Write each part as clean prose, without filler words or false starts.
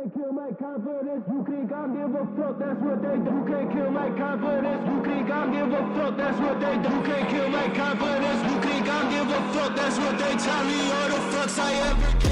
can't kill my confidence. You think I give a fuck? That's what they do. You can't kill my confidence. You think I give a fuck? That's what they do. You can't kill my confidence. You think I give a fuck? That's what they tell me. All the fucks I ever gave.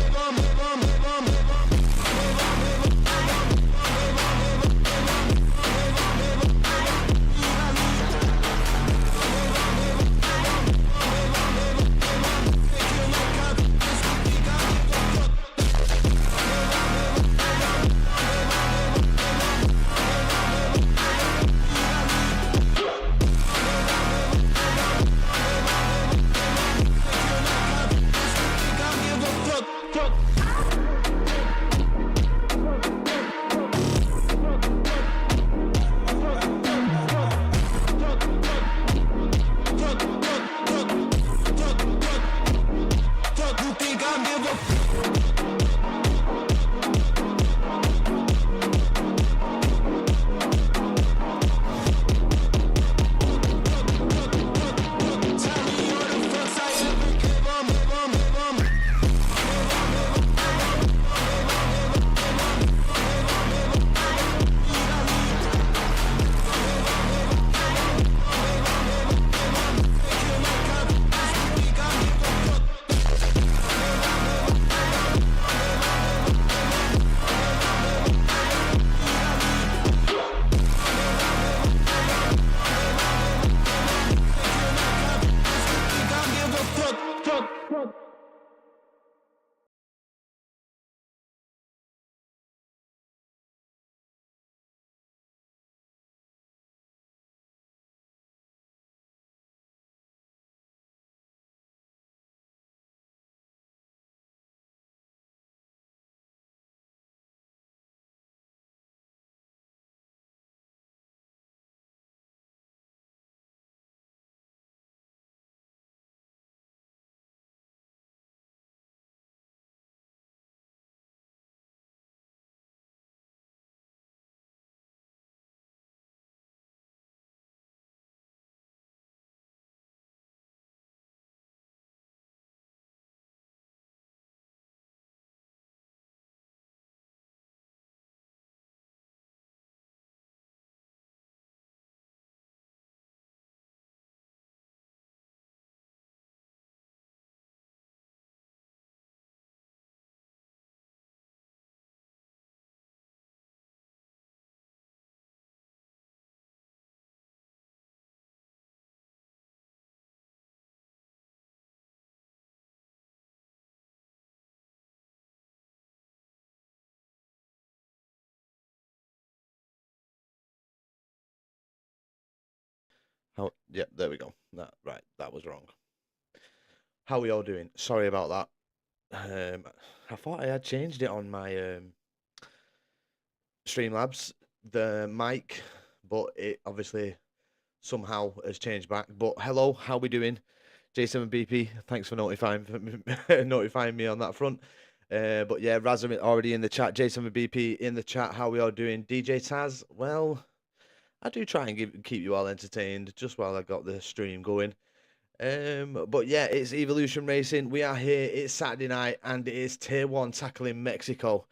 Yeah, there we go. Right, that was wrong. How are we all doing? Sorry about that. I thought I had changed it on my Streamlabs, the mic, but it obviously somehow has changed back. But hello, how we doing? J7BP, thanks for notifying me on that front. But yeah, Razam already in the chat. J7BP in the chat. How we all doing? DJ Taz, well, I do try and keep you all entertained just while I got the stream going. But yeah, it's Evolution Racing. We are here. It's Saturday night, and it is Tier 1 tackling Mexico.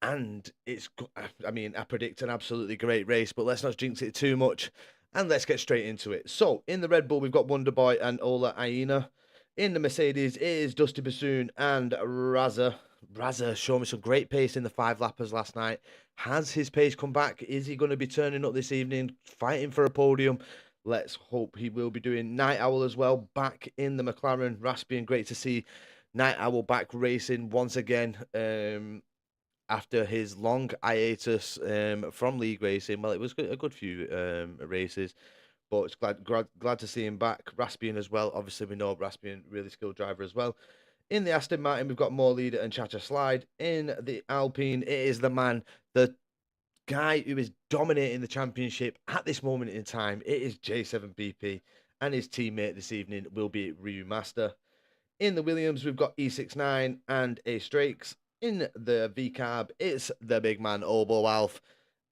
And I predict an absolutely great race, but let's not jinx it too much. And let's get straight into it. So, in the Red Bull, we've got Wonderboy and Ola Aina. In the Mercedes, it is Dusty Bassoon and Raza. Raza showed me some great pace in the 5-lappers last night. Has his pace come back? Is he going to be turning up this evening, fighting for a podium? Let's hope he will be doing. Night Owl as well, back in the McLaren. Raspbian, great to see Night Owl back racing once again. After his long hiatus from league racing. Well, it was a good few races, but it's glad to see him back. Raspbian as well. Obviously, we know Raspbian, really skilled driver as well. In the Aston Martin, we've got More Leader and Chacha Slide. In the Alpine, it is the man, the guy who is dominating the championship at this moment in time. It is J7BP, and his teammate this evening will be Ryu Master. In the Williams, we've got E69 and A Strakes. In the VCAB, it's the big man, Obo Alf.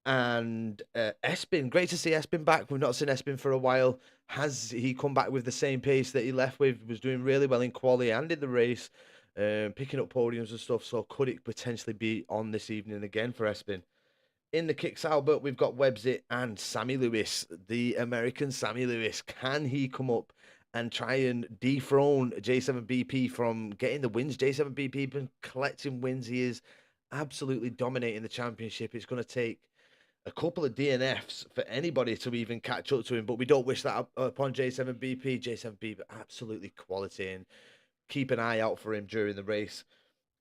And Espin, great to see Espin back. We've not seen Espin for a while. Has he come back with the same pace that he left with? Was doing really well in quali and in the race. picking up podiums and stuff. So could it potentially be on this evening again for Espin? In the kicks, Albert, we've got Websit and Sammy Lewis, the American Sammy Lewis. Can he come up and try and dethrone J7BP from getting the wins? J7BP been collecting wins. He is absolutely dominating the championship. It's going to take a couple of DNFs for anybody to even catch up to him, but we don't wish that upon J7BP. J7BP absolutely quality, and keep an eye out for him during the race.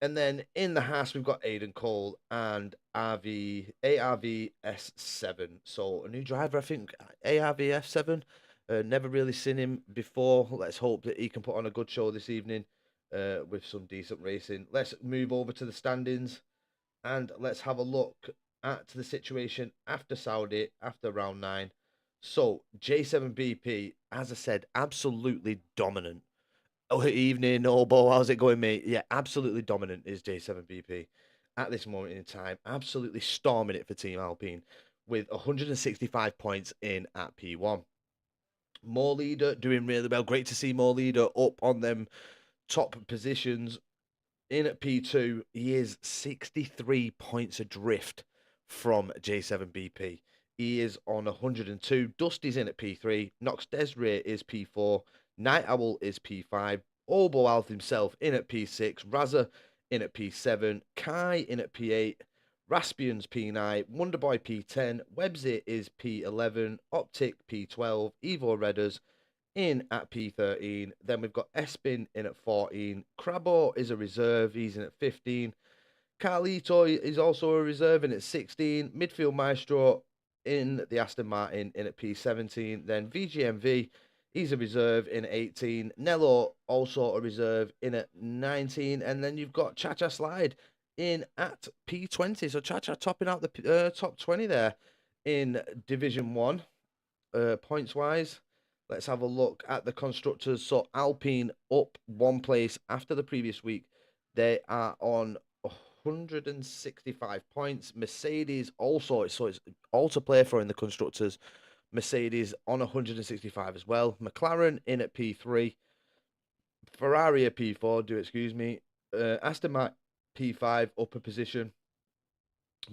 And then in the Haas, we've got Aiden Cole and ARVS7. So a new driver, I think, ARVS7. Never really seen him before. Let's hope that he can put on a good show this evening with some decent racing. Let's move over to the standings and let's have a look at the situation after Saudi, after round 9. So J7BP, as I said, absolutely dominant. Oh, evening, Obo. How's it going, mate? Yeah, absolutely dominant is J7BP at this moment in time. Absolutely storming it for Team Alpine with 165 points in at P1. More Leader doing really well. Great to see More Leader up on them top positions. In at P2, he is 63 points adrift from J7BP. He is on 102. Dusty's in at P3. Nox Desiree is P4. Night Owl is P5. Obo Alth himself in at P6. Raza in at P7. Kai in at P8. Raspian's P9. Wonderboy P10. Websit is P11. Optic P12. Evo Redders in at P13. Then we've got Espin in at 14. Crabo is a reserve. He's in at 15. Carlito is also a reserve in at 16. Midfield Maestro in the Aston Martin in at P17. Then VGMV, he's a reserve in at 18. Nello also a reserve in at 19. And then you've got Chacha Slide in at P20. So Chacha topping out the top 20 there in Division 1 points-wise. Let's have a look at the constructors. So Alpine up one place after the previous week. They are on 165 points. Mercedes also, so it's all to play for in the constructors. Mercedes on 165 as well. McLaren in at P3. Ferrari at P4, excuse me. Aston Martin P5 up a position.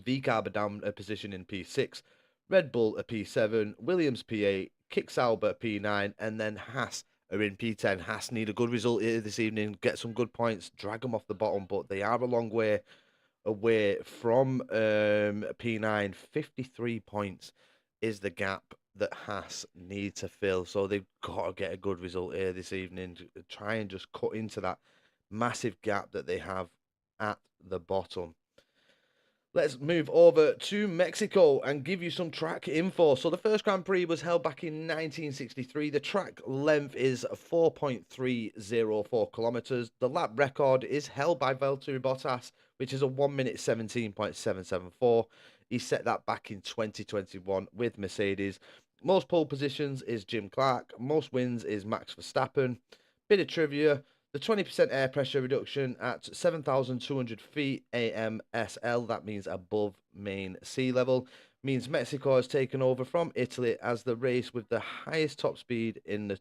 VCarb down a position in P6. Red Bull at P7. Williams P8. Kick Sauber P9, and then Haas are in P10. Haas need a good result here this evening, get some good points, drag them off the bottom, but they are a long way away from P9. 53 points is the gap that Haas need to fill, so they've got to get a good result here this evening to try and just cut into that massive gap that they have at the bottom. Let's move over to Mexico and give you some track info. So the first Grand Prix was held back in 1963. The track length is 4.304 kilometers. The lap record is held by Valtteri Bottas, which is a 1 minute 17.774. He set that back in 2021 with Mercedes. Most pole positions is Jim Clark. Most wins is Max Verstappen. Bit of trivia. The 20% air pressure reduction at 7,200 feet AMSL, that means above main sea level, means Mexico has taken over from Italy as the race with the highest top speed in the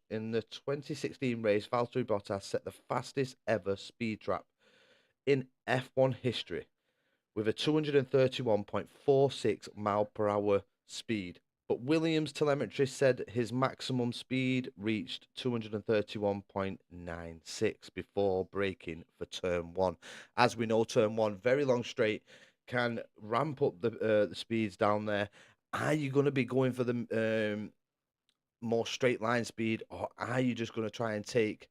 2016 race. Valtteri Bottas set the fastest ever speed trap in F1 history with a 231.46 mile per hour speed. But Williams telemetry said his maximum speed reached 231.96 before braking for turn 1. As we know, turn 1, very long straight, can ramp up the speeds down there. Are you going to be going for the more straight line speed, or are you just going to try and take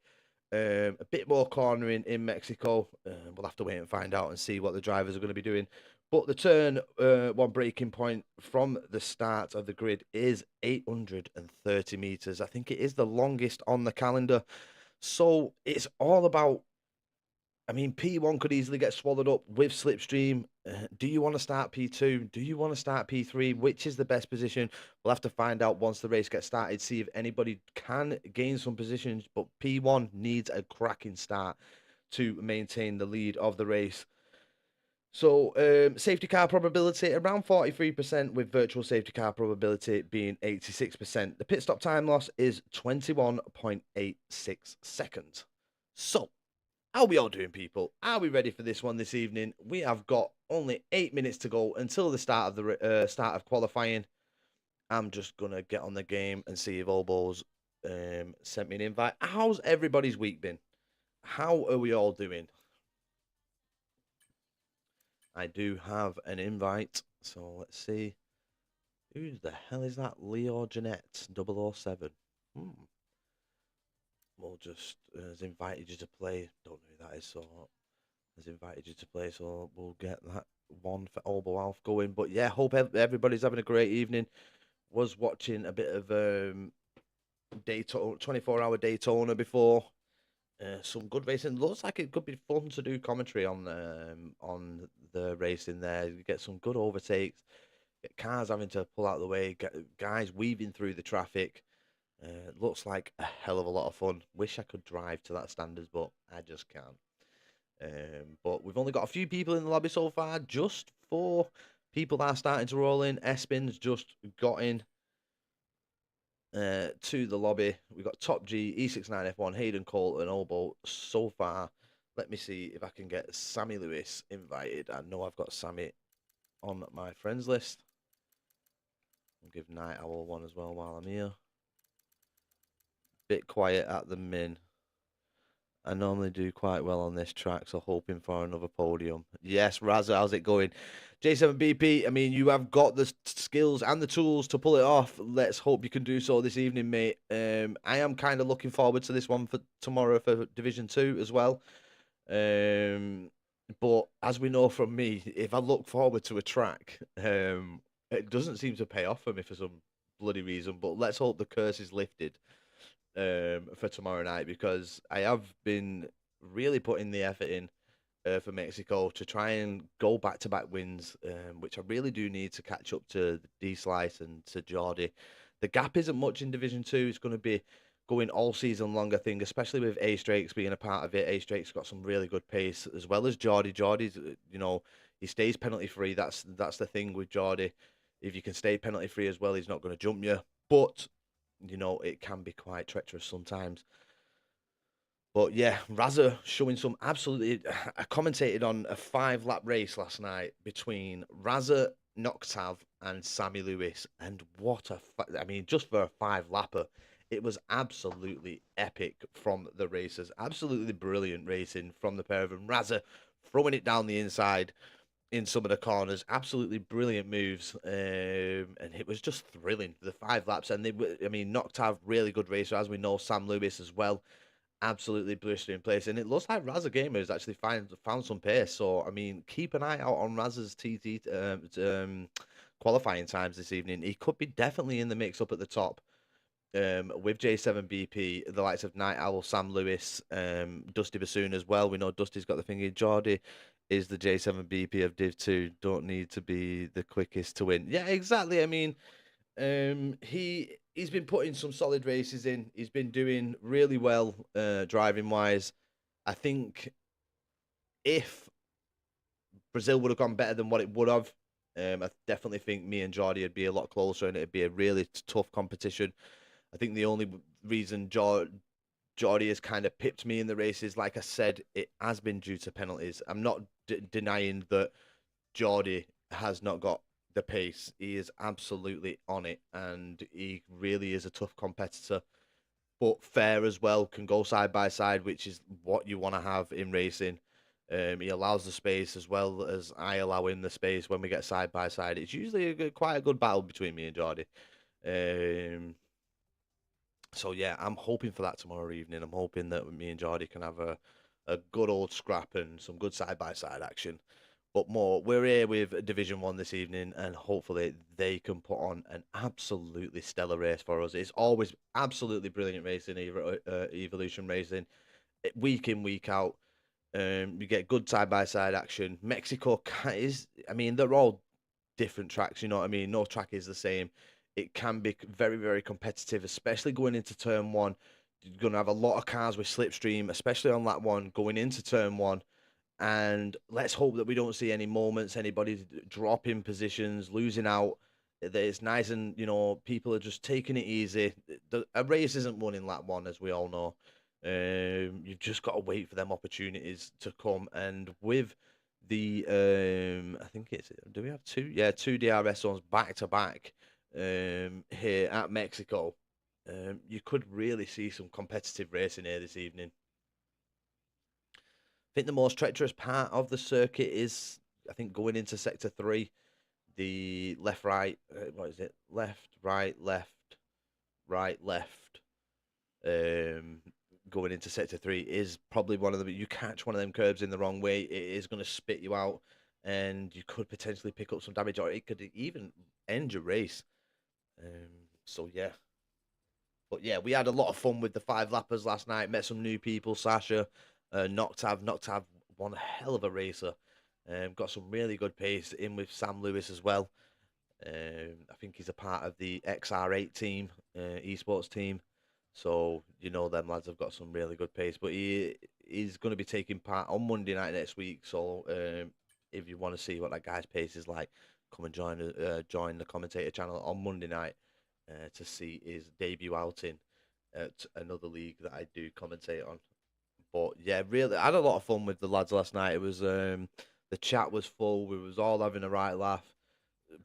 a bit more cornering in Mexico? We'll have to wait and find out and see what the drivers are going to be doing. But the turn 1 braking point from the start of the grid is 830 meters. I think it is the longest on the calendar. So it's all about, I mean, P1 could easily get swallowed up with Slipstream. Do you want to start P2? Do you want to start P3? Which is the best position? We'll have to find out once the race gets started, see if anybody can gain some positions. But P1 needs a cracking start to maintain the lead of the race. So, safety car probability around 43%, with virtual safety car probability being 86%. The pit stop time loss is 21.86 seconds. So, How we all doing, people? Are we ready for this one this evening? We have got only 8 minutes to go until the start of the start of qualifying. I'm just gonna get on the game and see if Obo's sent me an invite. How's everybody's week been? How are we all doing? I do have an invite, so let's see. Who the hell is that? Leo Jeanette 007. We'll just has invited you to play. Don't know who that is, so has invited you to play, so we'll get that one for Obo Alf going. But yeah, hope everybody's having a great evening. Was watching a bit of Daytona, 24-hour Daytona before. Some good racing. Looks like it could be fun to do commentary on the racing there. You get some good overtakes. Get cars having to pull out of the way. Get guys weaving through the traffic. Looks like a hell of a lot of fun. Wish I could drive to that standards, but I just can't. But we've only got a few people in the lobby so far. Just 4 people that are starting to roll in. Espin's just got in to the lobby. We've got Top G, E69F1, Hayden Cole, and Obo so far. Let me see if I can get Sammy Lewis invited. I know I've got Sammy on my friends list. I'll give Night Owl one as well while I'm here. Bit quiet at the min. I normally do quite well on this track, so hoping for another podium. Yes, Razza, how's it going? J7BP, I mean, you have got the skills and the tools to pull it off. Let's hope you can do so this evening, mate. I am kind of looking forward to this one for tomorrow for Division 2 as well. But as we know from me, if I look forward to a track, it doesn't seem to pay off for me for some bloody reason. But let's hope the curse is lifted for tomorrow night, because I have been really putting the effort in for Mexico to try and go back-to-back wins, which I really do need to catch up to D-Slice and to Geordie. The gap isn't much in Division 2. It's going to be going all season long, I think, especially with A-Strakes being a part of it. A-Strakes got some really good pace, as well as Geordie. Geordie's, you know, he stays penalty-free. That's the thing with Geordie. If you can stay penalty-free as well, he's not going to jump you. But you know, it can be quite treacherous sometimes. But yeah, Razza showing some absolutely... I commentated on a 5-lap race last night between Razza, Noctav, and Sammy Lewis. And what a... I mean, just for a 5-lapper, it was absolutely epic from the racers. Absolutely brilliant racing from the pair of them. Razza throwing it down the inside in some of the corners, absolutely brilliant moves, and it was just thrilling. The 5 laps, and I mean, Noctav, really good racer, as we know. Sam Lewis as well, absolutely blistering place, and it looks like Razza Gamer has actually found some pace. So I mean, keep an eye out on Razza's TT qualifying times this evening. He could be definitely in the mix up at the top. With J7BP, the likes of Night Owl, Sam Lewis, Dusty Bassoon as well. We know Dusty's got the thingy. Geordie is the J7BP of Div 2. Don't need to be the quickest to win. Yeah, exactly. I mean, he's been putting some solid races in. He's been doing really well driving wise. I think if Brazil would have gone better than what it would have, I definitely think me and Geordie would be a lot closer, and it'd be a really tough competition. I think the only reason Geordie has kind of pipped me in the races, like I said, it has been due to penalties. I'm not denying that Geordie has not got the pace. He is absolutely on it, and he really is a tough competitor. But fair as well, can go side by side, which is what you want to have in racing. He allows the space as well as I allow him the space when we get side by side. It's usually quite a good battle between me and Geordie. So yeah, I'm hoping for that tomorrow evening. I'm hoping that me and Geordie can have a good old scrap and some good side-by-side action. But more, we're here with Division 1 this evening, and hopefully they can put on an absolutely stellar race for us. It's always absolutely brilliant racing, Evolution Racing, week in, week out. You get good side-by-side action. Mexico is, I mean, they're all different tracks, you know what I mean? No track is the same. It can be very, very competitive, especially going into turn 1. You're going to have a lot of cars with slipstream, especially on that one, going into turn 1. And let's hope that we don't see any moments, anybody dropping positions, losing out. It's nice and, you know, people are just taking it easy. A race isn't won in lap 1, as we all know. You've just got to wait for them opportunities to come. And with the I think it's, do we have two? Yeah, two DRS zones back to back here at Mexico. You could really see some competitive racing here this evening. I think the most treacherous part of the circuit is, I think, going into sector 3, the left, right, what is it? Left, right, left, right, left. Going into sector 3 is probably one of them. You catch one of them curbs in the wrong way, it is going to spit you out, and you could potentially pick up some damage, or it could even end your race. So yeah. But yeah, we had a lot of fun with the 5-lappers last night. Met some new people. Sasha, Noctav, one hell of a racer. Got some really good pace in with Sam Lewis as well. I think he's a part of the XR8 team, esports team. So, you know, them lads have got some really good pace. But he's going to be taking part on Monday night next week. So if you want to see what that guy's pace is like, come and join the commentator channel on Monday night to see his debut outing at another league that I do commentate on. But yeah, really, I had a lot of fun with the lads last night. It was the chat was full. We was all having a right laugh,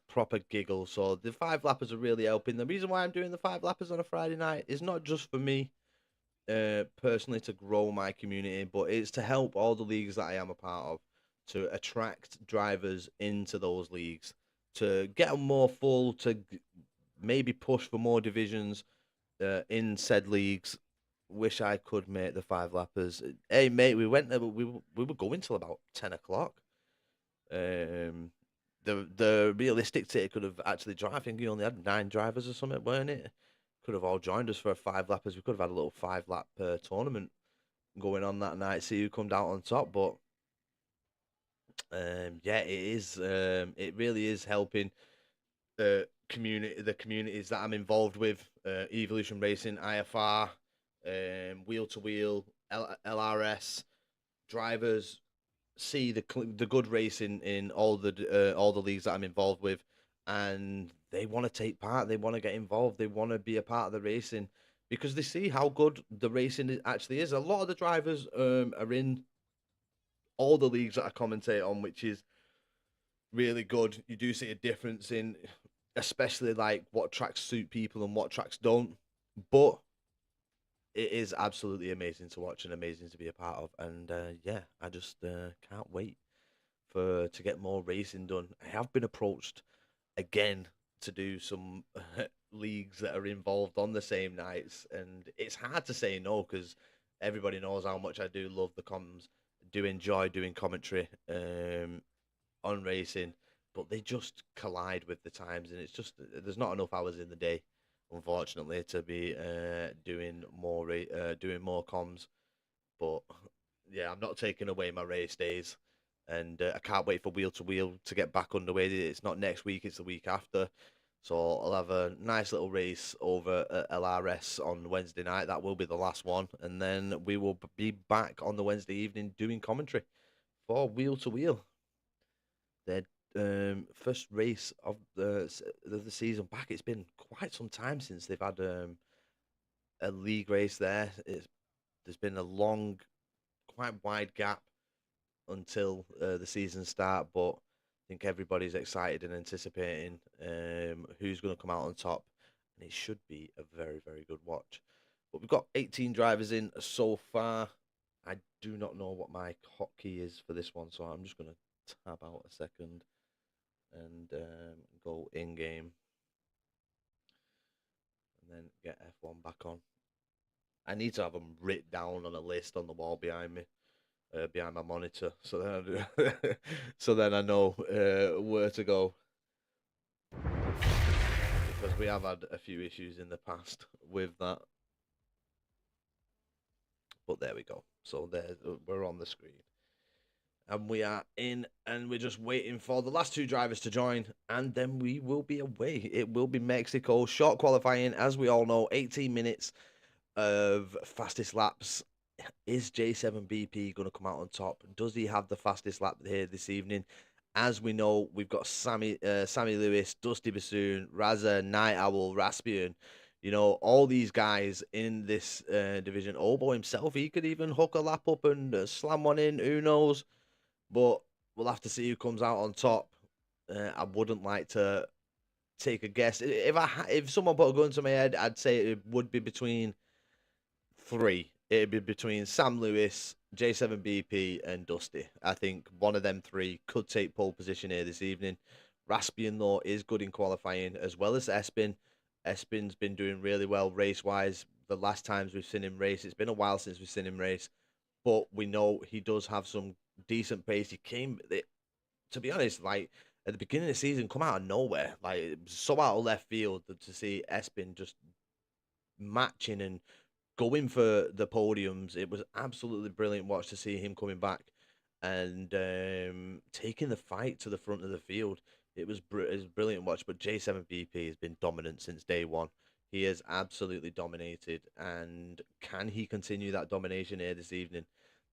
proper giggle. So the 5-lappers are really helping. The reason why I'm doing the 5-lappers on a Friday night is not just for me personally to grow my community, but it's to help all the leagues that I am a part of to attract drivers into those leagues, to get them more full, to maybe push for more divisions in said leagues. Wish I could make the 5-lappers. Hey mate, we went there, but we were going till about 10 o'clock. The realistic ticket could have actually joined. I think you only had 9 drivers or something, weren't it? Could have all joined us for a 5-lappers. We could have had a little 5-lap tournament going on that night. See who come down on top. But yeah, it is. It really is helping the communities that I'm involved with. Evolution Racing, IFR, Wheel to Wheel, LRS drivers. See the good racing in all the leagues that I'm involved with, and they want to take part. They want to get involved. They want to be a part of the racing because they see how good the racing actually is. A lot of the drivers are in all the leagues that I commentate on, which is really good. You do see a difference in, especially like what tracks suit people and what tracks don't, but it is absolutely amazing to watch and amazing to be a part of. And yeah, I just can't wait to get more racing done. I have been approached again to do some leagues that are involved on the same nights, and it's hard to say no because everybody knows how much I do love the comms, do enjoy doing commentary on racing, but they just collide with the times, and it's just there's not enough hours in the day, unfortunately, to be doing more comms. But yeah, I'm not taking away my race days, and I can't wait for Wheel to Wheel to get back underway. It's not next week; it's the week after. So I'll have a nice little race over at LRS on Wednesday night. That will be the last one, and then we will be back on the Wednesday evening doing commentary for Wheel to Wheel. Their first race of the season back. It's been quite some time since they've had a league race there. There's been a long, quite wide gap until the season start, but I think everybody's excited and anticipating who's going to come out on top, and it should be a very, very good watch. But we've got 18 drivers in so far. I do not know what my hotkey is for this one, so I'm just going to tab out a second and go in game and then get F1 back on. I need to have them written down on a list on the wall behind me, behind my monitor, so then I know where to go, because we have had a few issues in the past with that. But there we go. So we're on the screen. And we are in, and we're just waiting for the last 2 drivers to join, and then we will be away. It will be Mexico. Short qualifying, as we all know, 18 minutes of fastest laps. Is J7BP going to come out on top? Does he have the fastest lap here this evening? As we know, we've got Sammy Lewis, Dusty Bassoon, Raza, Night Owl, Raspian, You know, all these guys in this division, Obo himself, he could even hook a lap up and slam one in. Who knows? But we'll have to see who comes out on top. I wouldn't like to take a guess. If someone put a gun to my head, I'd say it would be between three. It'd be between Sam Lewis, J7BP, and Dusty. I think one of them three could take pole position here this evening. Raspian, though, is good in qualifying, as well as Espin. Espin's been doing really well race-wise. The last times we've seen him race, it's been a while since we've seen him race, but we know he does have some decent pace. He came, to be honest, like at the beginning of the season, come out of nowhere. Like it was so out of left field to see Espin just matching and going for the podiums. It was absolutely brilliant watch to see him coming back and taking the fight to the front of the field. It was brilliant watch. But J7BP has been dominant since day one. He has absolutely dominated. And can he continue that domination here this evening?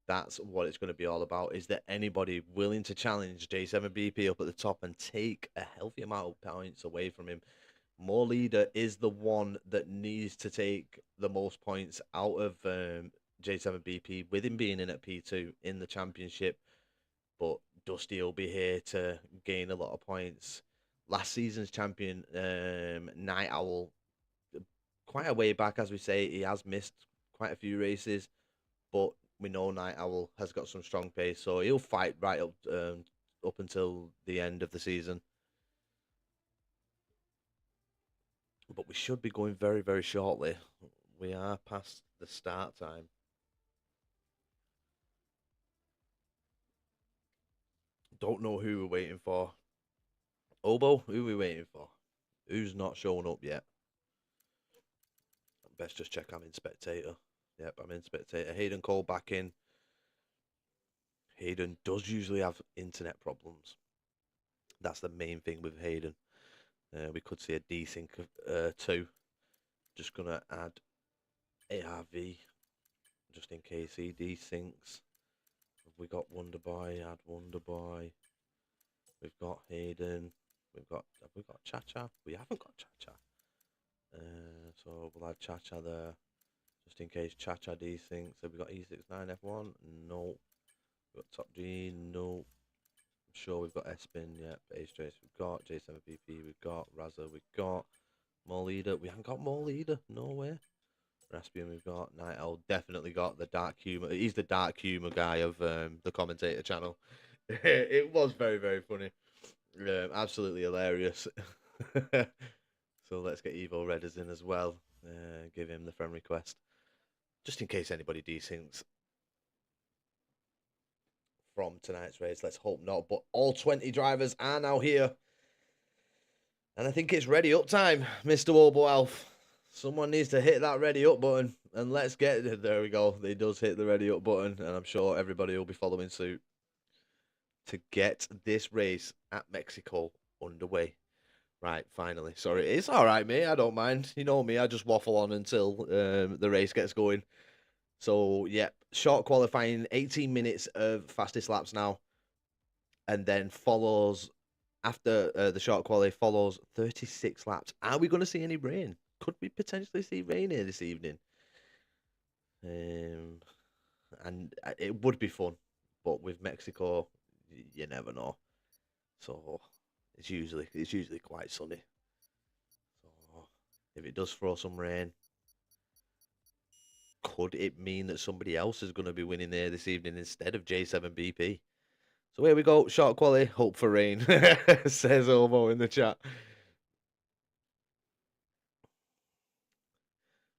That's what it's going to be all about. Is there anybody willing to challenge J7BP up at the top and take a healthy amount of points away from him? More Leader is the one that needs to take the most points out of J7BP, with him being in at P2 in the championship. But Dusty will be here to gain a lot of points. Last season's champion, Night Owl, quite a way back, as we say. He has missed quite a few races, but we know Night Owl has got some strong pace, so he'll fight right up until the end of the season. But we should be going very, very shortly. We are past the start time. Don't know who we're waiting for. Obo, who are we waiting for? Who's not showing up yet? Best just check I'm in spectator. Yep, I'm in spectator. Hayden Cole back in. Hayden does usually have internet problems. That's the main thing with Hayden. We could see a desync of 2. Just going to add ARV just in case he desyncs. Have we got Wonderboy? Add Wonderboy. We've got Hayden. Have we got Cha-Cha? We haven't got Cha-Cha. So we'll add Cha-Cha there. Just in case Cha-Cha desyncs. Have we got E69 F1? No. We've got Top G? No. I'm sure we've got Espin, yep. Ace Trace we've got. J7PP we've got. Razza we've got. More Leader. We haven't got More Leader. No way. Raspian we've got. Night Owl definitely got the dark humor. He's the dark humor guy of the commentator channel. It was very, very funny. Absolutely hilarious. So let's get Evo Redders in as well. Give him the friend request. Just in case anybody desyncs from tonight's race. Let's hope not. But all 20 drivers are now here. And I think it's ready up time, Mr. Obo Elf. Someone needs to hit that ready up button. And let's get it. There we go. He does hit the ready up button. And I'm sure everybody will be following suit to get this race at Mexico underway. Right, finally. Sorry, it's all right, mate. I don't mind. You know me, I just waffle on until the race gets going. So, yeah, short qualifying, 18 minutes of fastest laps now. And then follows, after the short qualifying, follows 36 laps. Are we going to see any rain? Could we potentially see rain here this evening? And it would be fun. But with Mexico, you never know. So it's usually quite sunny. So if it does throw some rain, could it mean that somebody else is going to be winning there this evening instead of J7BP? So here we go, short quali, hope for rain, says Omo in the chat.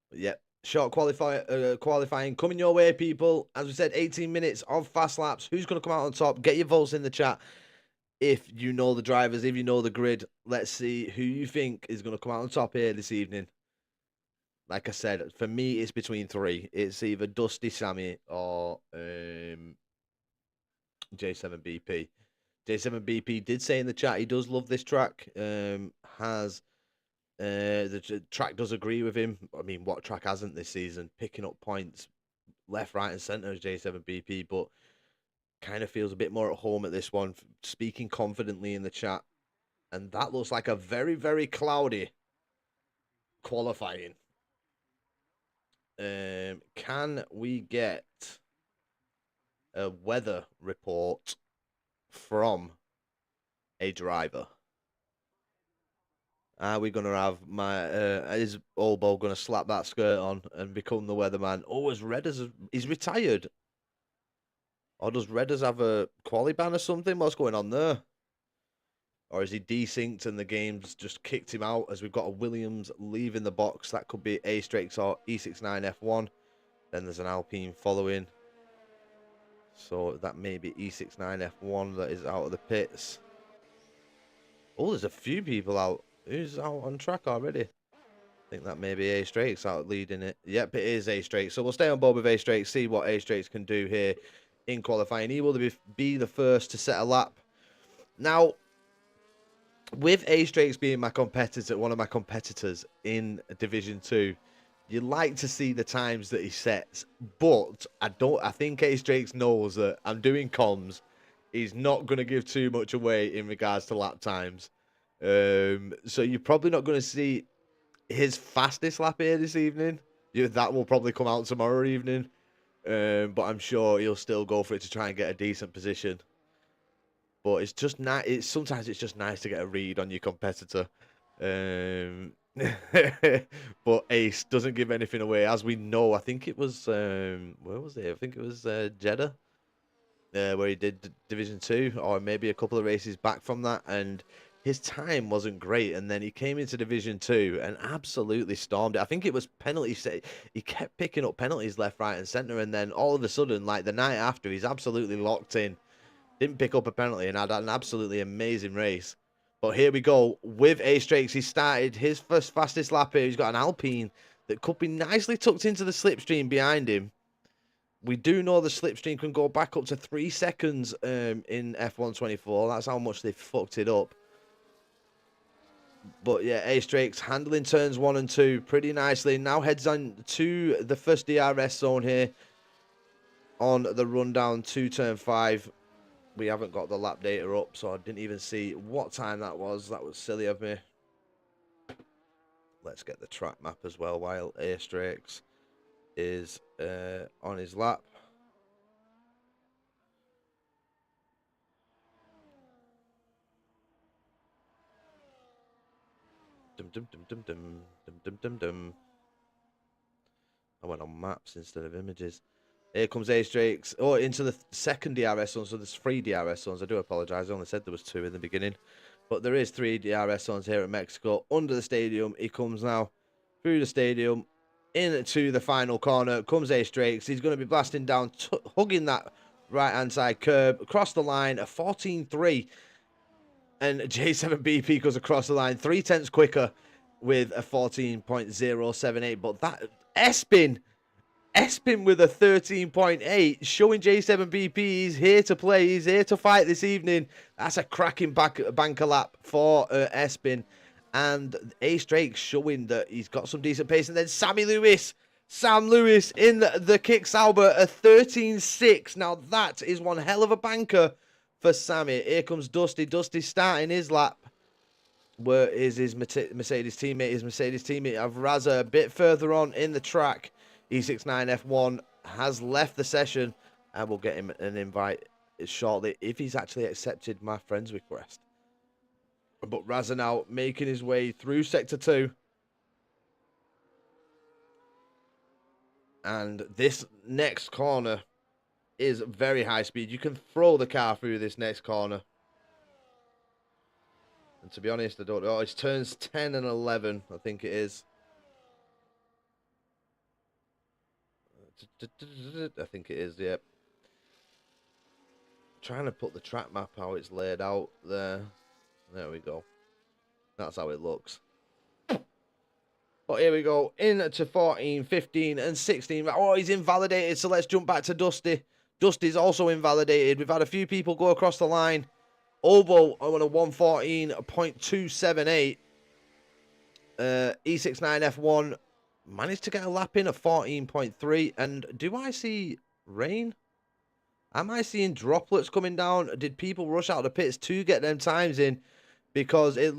But yeah, short qualifying coming your way, people. As we said, 18 minutes of fast laps. Who's going to come out on top? Get your votes in the chat. If you know the drivers, if you know the grid, let's see who you think is going to come out on top here this evening. Like I said, for me, it's between 3. It's either Dusty, Sammy, or J7BP. J7BP did say in the chat he does love this track. The track does agree with him. I mean, what track hasn't this season? Picking up points left, right, and centre as J7BP, but kind of feels a bit more at home at this one. Speaking confidently in the chat, and that looks like a very, very cloudy qualifying. Can we get a weather report from a driver? Are we gonna have is Olbo gonna slap that skirt on and become the weatherman? Oh, is Redders he's retired? Or does Redders have a quali ban or something? What's going on there? Or is he desynced and the game's just kicked him out as we've got a Williams leaving the box? That could be A-Strakes or E69 F1. Then there's an Alpine following. So that may be E69 F1 that is out of the pits. Oh, there's a few people out. Who's out on track already? I think that may be A-Strakes out leading it. Yep, it is A-Strakes. So we'll stay on board with A-Strakes, see what A-Strakes can do here in qualifying. He will be the first to set a lap. Now, with A-Strakes being my competitor, one of my competitors in Division 2, you like to see the times that he sets, but I think A-Strakes knows that I'm doing comms. He's not going to give too much away in regards to lap times. So you're probably not going to see his fastest lap here this evening. That will probably come out tomorrow evening. But I'm sure he'll still go for it to try and get a decent position. But it's just nice. Sometimes it's just nice to get a read on your competitor. But Ace doesn't give anything away, as we know. I think it was where was it? I think it was Jeddah, where he did Division 2, or maybe a couple of races back from that, and his time wasn't great. And then he came into Division 2 and absolutely stormed it. I think it was penalties. He kept picking up penalties left, right, and centre, and then all of a sudden, like the night after, he's absolutely locked in. Didn't pick up a penalty and had an absolutely amazing race. But here we go with A-Strakes. He started his first fastest lap here. He's got an Alpine that could be nicely tucked into the slipstream behind him. We do know the slipstream can go back up to 3 seconds in F124. That's how much they fucked it up. But yeah, A-Strakes handling turns 1 and 2 pretty nicely. Now heads on to the first DRS zone here on the rundown to turn 5. We haven't got the lap data up, so I didn't even see what time that was. That was silly of me. Let's get the track map as well while A-Strakes is on his lap. Dum dum dum dum dum dum dum dum dum. I went on maps instead of images. Here comes A-Strakes. Oh, into the second DRS zone. So there's 3 DRS zones. I do apologise. I only said there was 2 in the beginning. But there is 3 DRS zones here at Mexico. Under the stadium. He comes now through the stadium. Into the final corner. Comes A-Strakes. He's going to be blasting down. Hugging that right-hand side curb. Across the line. A 14.3. And J7BP goes across the line. 3 tenths quicker with a 14.078. But that Espin with a 13.8, showing J7BP he's here to play, he's here to fight this evening. That's a cracking banker lap for Espin. And A-Strakes showing that he's got some decent pace. And then Sam Lewis in the Kick Sauber, a 13.6. Now that is one hell of a banker for Sammy. Here comes Dusty. Dusty starting his lap. Where is his Mercedes teammate? His Mercedes teammate Avraza a bit further on in the track. E69 F1 has left the session, and we'll get him an invite shortly if he's actually accepted my friend's request. But Raza now making his way through Sector 2. And this next corner is very high speed. You can throw the car through this next corner. And to be honest, I don't know. It's turns 10 and 11, I think it is. I think it is, yep. Trying to put the track map how it's laid out there. There we go. That's how it looks. But here we go. Into 14, 15, and 16. Oh, he's invalidated, so let's jump back to Dusty. Dusty's also invalidated. We've had a few people go across the line. Obo on a 114.278. E69 F1 managed to get a lap in at 14.3. And do I see rain? Am I seeing droplets coming down? Did people rush out of the pits to get them times in? Because it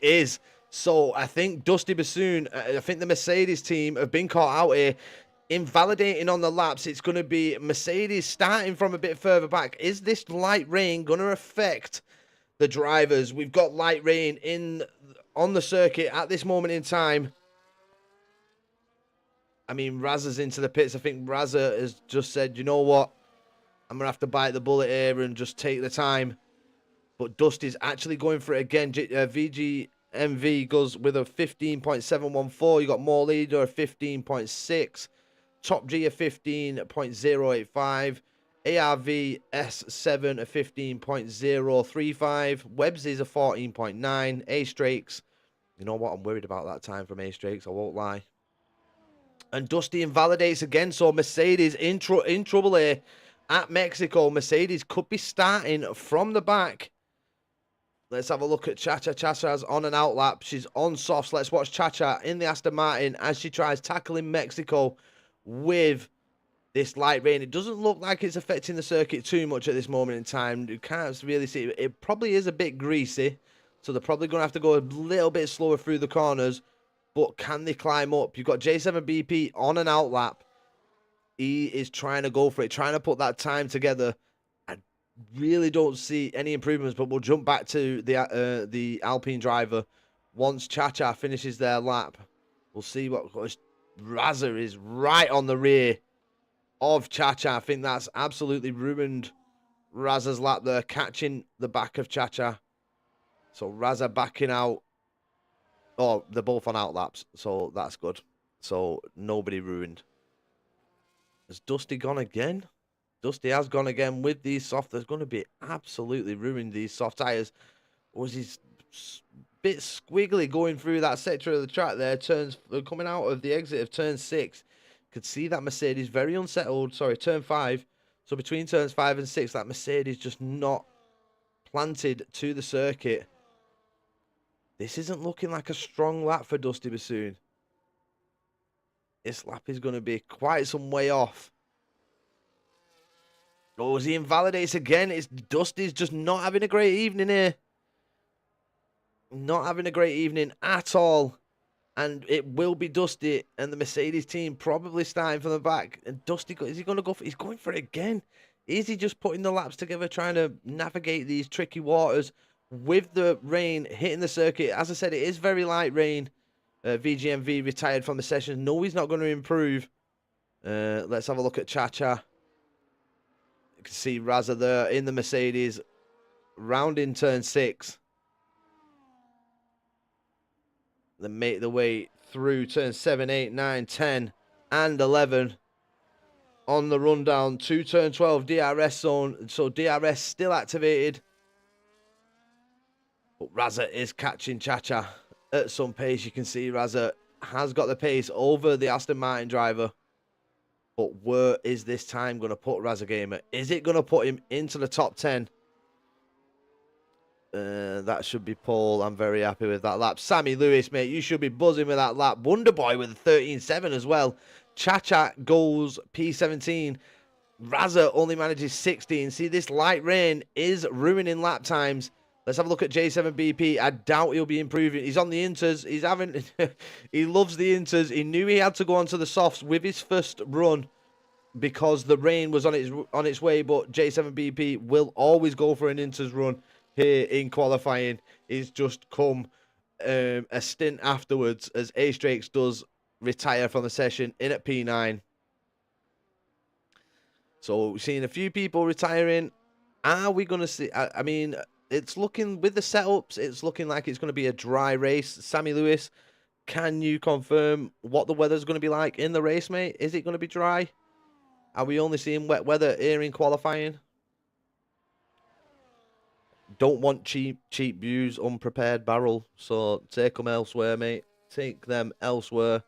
is So I think Dusty Bassoon, I think the Mercedes team have been caught out here, invalidating on the laps. It's going to be Mercedes starting from a bit further back. Is this light rain going to affect the drivers? We've got light rain on the circuit at this moment in time. I mean, Razza's into the pits. I think Razza has just said, you know what? I'm going to have to bite the bullet here and just take the time. But Dusty's actually going for it again. VGMV goes with a 15.714. You got more leader, a 15.6. Top G, a 15.085. ARV S7, a 15.035. Webbs is a 14.9. A-Strakes. You know what? I'm worried about that time from A-Strakes. I won't lie. And Dusty invalidates again. So Mercedes in trouble here at Mexico. Mercedes could be starting from the back. Let's have a look at Chacha. Chacha's on an out lap. She's on softs. Let's watch Chacha in the Aston Martin as she tries tackling Mexico with this light rain. It doesn't look like it's affecting the circuit too much at this moment in time. You can't really see it. It probably is a bit greasy, so they're probably going to have to go a little bit slower through the corners. But can they climb up? You've got J7BP on an out lap. He is trying to go for it, trying to put that time together. I really don't see any improvements, but we'll jump back to the Alpine driver once Chacha finishes their lap. We'll see what Razza is right on the rear of Chacha. I think that's absolutely ruined Razza's lap there, catching the back of Chacha. So Razza backing out. Oh, they're both on out laps, so that's good. So nobody ruined. Has Dusty gone again? Dusty has gone again with these soft. There's going to be absolutely ruined these soft tyres. Was he bit squiggly going through that sector of the track there? Turns coming out of the exit of turn 6. Could see that Mercedes very unsettled. Sorry, turn 5. So between turns 5 and 6, that Mercedes just not planted to the circuit. This isn't looking like a strong lap for Dusty Bassoon. This lap is going to be quite some way off. Oh, as he invalidates again, it's Dusty's just not having a great evening here. Not having a great evening at all. And it will be Dusty and the Mercedes team probably starting from the back. And Dusty, is he going to go for it? He's going for it again. Is he just putting the laps together, trying to navigate these tricky waters with the rain hitting the circuit? As I said, it is very light rain. VGMV retired from the session. No, he's not going to improve. Let's have a look at Chacha. You can see Razza there in the Mercedes, rounding turn 6. Then make the way through turn 7, 8, 9, 10, and 11. On the rundown to turn 12, DRS zone. So DRS still activated. But Razza is catching Chacha at some pace. You can see Razza has got the pace over the Aston Martin driver. But where is this time going to put Razza Gamer? Is it going to put him into the top 10? That should be Paul. I'm very happy with that lap. Sammy Lewis, mate, you should be buzzing with that lap. Wonderboy with a 13.7 as well. Chacha goes P17. Razza only manages 16. See, this light rain is ruining lap times. Let's have a look at J7BP. I doubt he'll be improving. He's on the inters. He's having... he loves the inters. He knew he had to go onto the softs with his first run because the rain was on its way. But J7BP will always go for an inters run here in qualifying. He's just come a stint afterwards as A-Strakes does retire from the session in at P9. So we're seeing a few people retiring. Are we going to see... I mean... It's looking, with the setups, it's looking like it's going to be a dry race. Sammy Lewis, can you confirm what the weather's going to be like in the race, mate? Is it going to be dry? Are we only seeing wet weather here in qualifying? Don't want cheap views, unprepared barrel. So take them elsewhere, mate. Take them elsewhere.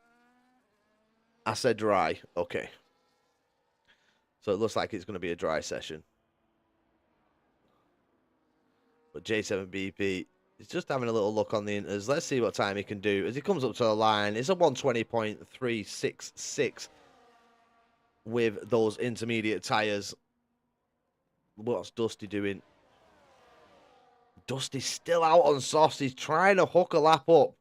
I said dry. Okay. So it looks like it's going to be a dry session. But J7BP is just having a little look on the inters. Let's see what time he can do. As he comes up to the line, it's a 120.366 with those intermediate tyres. What's Dusty doing? Dusty's still out on softs. He's trying to hook a lap up.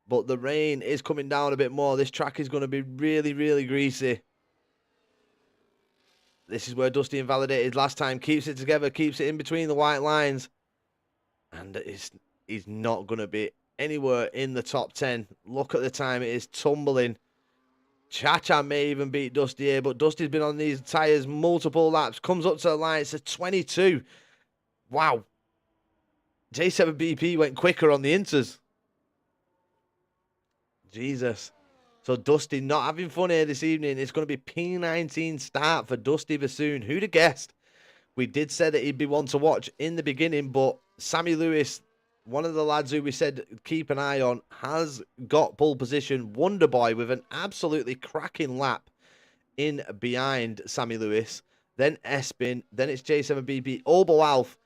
but the rain is coming down a bit more. This track is going to be really, really greasy. This is where Dusty invalidated last time. Keeps it together, keeps it in between the white lines. And he's not going to be anywhere in the top 10. Look at the time. It is tumbling. Cha-Cha may even beat Dusty here, but Dusty's been on these tyres multiple laps. Comes up to the line. It's a 22. Wow. J7BP went quicker on the inters. Jesus. So Dusty not having fun here this evening. It's going to be P19 start for Dusty Bassoon. Who'd have guessed? We did say that he'd be one to watch in the beginning, but Sammy Lewis, one of the lads who we said keep an eye on, has got pole position. Wonderboy with an absolutely cracking lap in behind Sammy Lewis. Then Espin. Then it's J7BP. Obo Alf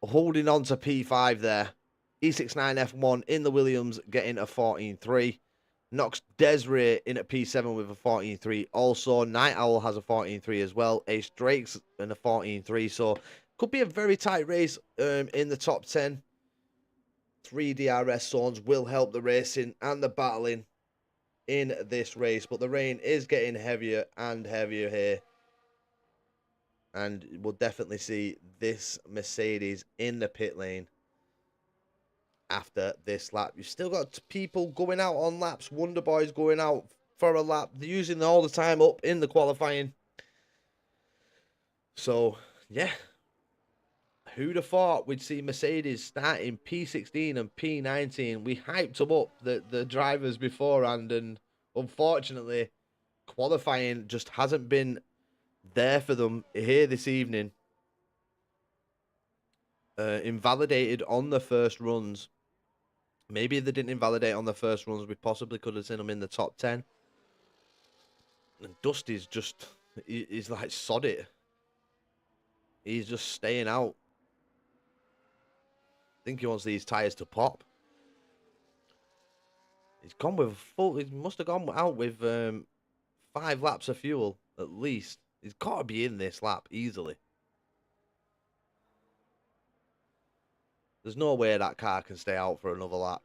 holding on to P5 there. E69 F1 in the Williams getting a 14.3. Nox Desiree in at P7 with a 14.3. Also, Night Owl has a 14.3 as well. Ace Drake's in a 14.3. So, could be a very tight race in the top 10. 3 DRS zones will help the racing and the battling in this race. But the rain is getting heavier and heavier here. And we'll definitely see this Mercedes in the pit lane after this lap. You've still got people going out on laps. Wonderboy's going out for a lap. They're using all the time up in the qualifying. So, yeah. Who'd have thought we'd see Mercedes starting P16 and P19? We hyped them up, the drivers beforehand, and unfortunately, qualifying just hasn't been there for them here this evening. Invalidated on the first runs. Maybe if they didn't invalidate on the first runs, we possibly could have seen them in the top 10. And Dusty's just, he's like, sod it. He's just staying out. I think he wants these tyres to pop. He's gone with full, he must have gone out with 5 laps of fuel, at least. He's got to be in this lap easily. There's no way that car can stay out for another lap.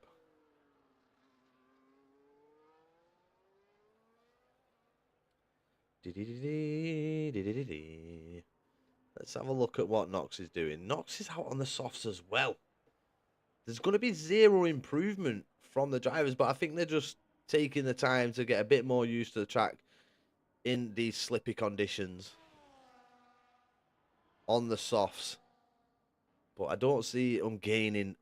Let's have a look at what Nox is doing. Nox is out on the softs as well. There's going to be zero improvement from the drivers, but I think they're just taking the time to get a bit more used to the track in these slippy conditions on the softs. But I don't see them gaining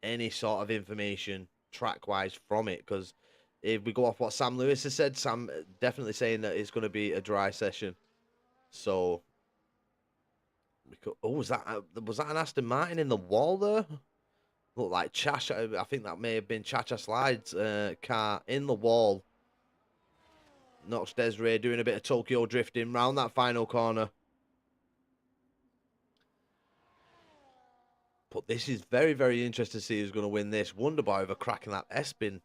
any sort of information track-wise from it, because if we go off what Sam Lewis has said, Sam definitely saying that it's going to be a dry session. So, we could, oh, was that an Aston Martin in the wall there? Looked like Cha-Cha. I think that may have been Cha-Cha Slide's car in the wall. Nox Desiree doing a bit of Tokyo drifting round that final corner. But this is very, very interesting to see who's going to win this. Wonderboy over cracking that Espin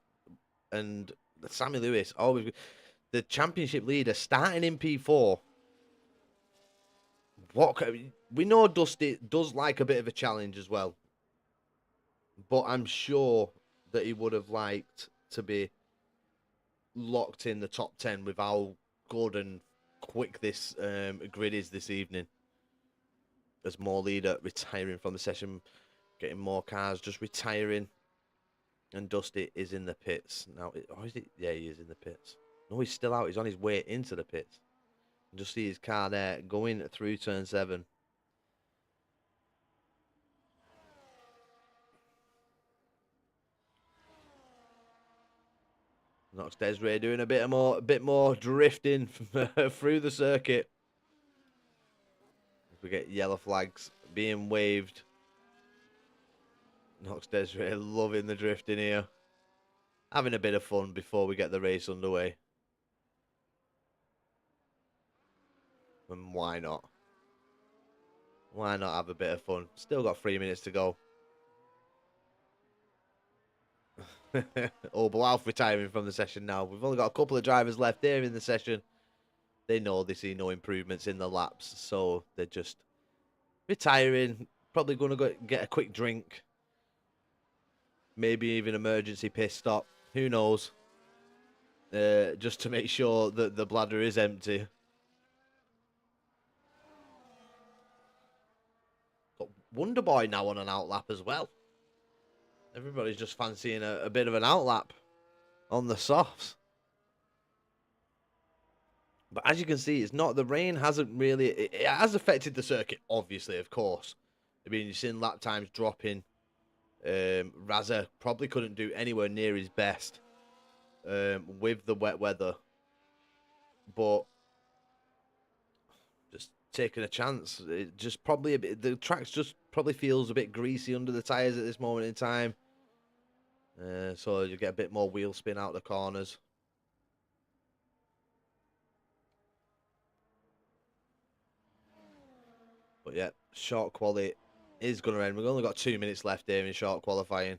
and Sammy Lewis. Oh, the championship leader starting in P4. We know Dusty does like a bit of a challenge as well. But I'm sure that he would have liked to be locked in the top 10 with how good and quick this grid is this evening. As more leader retiring from the session, getting more cars just retiring. And Dusty is in the pits. Now, oh, is it? Yeah, he is in the pits. No, he's still out. He's on his way into the pits. Just see his car there going through turn 7. Nox Desiree doing a bit more drifting through the circuit. We get yellow flags being waved. Nox Desiree loving the drifting here. Having a bit of fun before we get the race underway. And why not? Why not have a bit of fun? Still got 3 minutes to go. Obo Alf retiring from the session now. We've only got a couple of drivers left there in the session. They know they see no improvements in the laps, so they're just retiring. Probably going to go get a quick drink. Maybe even emergency pit stop. Who knows? Just to make sure that the bladder is empty. Got Wonder Boy now on an outlap as well. Everybody's just fancying a bit of an outlap on the softs. But as you can see, it's not, the rain hasn't really, it has affected the circuit, obviously, of course. I mean, you've seen lap times dropping. Razza probably couldn't do anywhere near his best with the wet weather. But just taking a chance. It just probably a bit, the track just probably feels a bit greasy under the tyres at this moment in time. So you get a bit more wheel spin out the corners. But yeah, short quali is going to end. We've only got 2 minutes left here in short qualifying.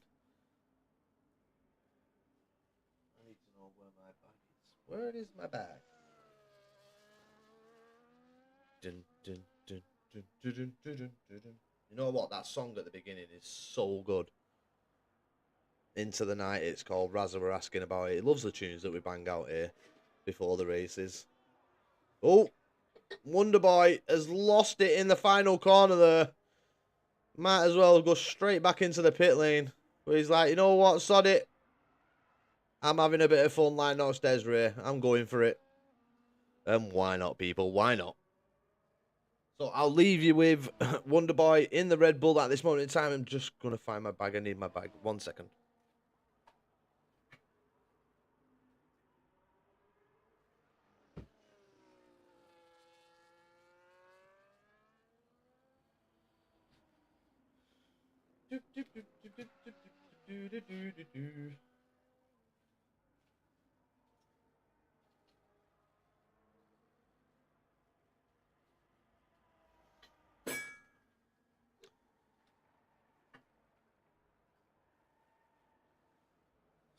I need to know where my bag is. Where is my bag? Dun, dun, dun, dun, dun, dun, dun, dun, dun. You know what? That song at the beginning is so good. Into the Night, it's called. Razza were asking about it. He loves the tunes that we bang out here before the races. Oh, Wonder Boy has lost it in the final corner there. Might as well go straight back into the pit lane. But he's like, you know what, sod it. I'm having a bit of fun like Nox Desiree. I'm going for it. And why not, people? Why not? So I'll leave you with Wonder Boy in the Red Bull at this moment in time. I'm just going to find my bag. I need my bag. 1 second.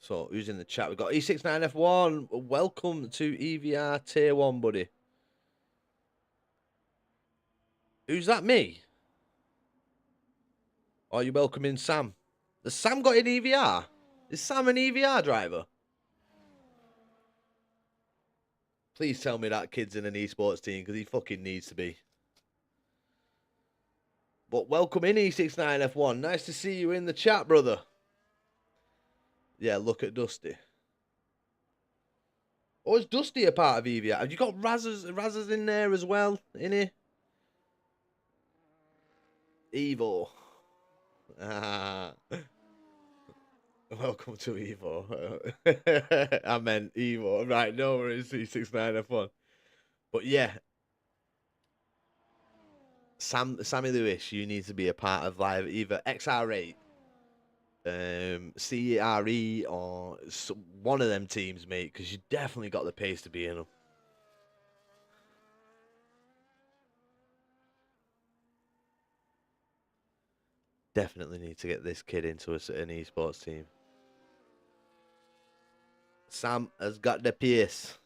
So, who's in the chat? We've got E69F1. Welcome to EVR Tier 1, buddy. Who's that, me? Or are you welcoming Sam? Has Sam got an EVR? Is Sam an EVR driver? Please tell me that kid's in an esports team, because he fucking needs to be. But welcome in, E69F1. Nice to see you in the chat, brother. Yeah, look at Dusty. Oh, is Dusty a part of EVR? Have you got Razza's in there as well, innit? Evo. Ah. Welcome to Evo. I meant Evo. Right, no worries, C69F1. But yeah. Sammy Lewis, you need to be a part of live either XR8, CRE, or one of them teams, mate, because you definitely got the pace to be in them. Definitely need to get this kid into an esports team. Sam has got the pace.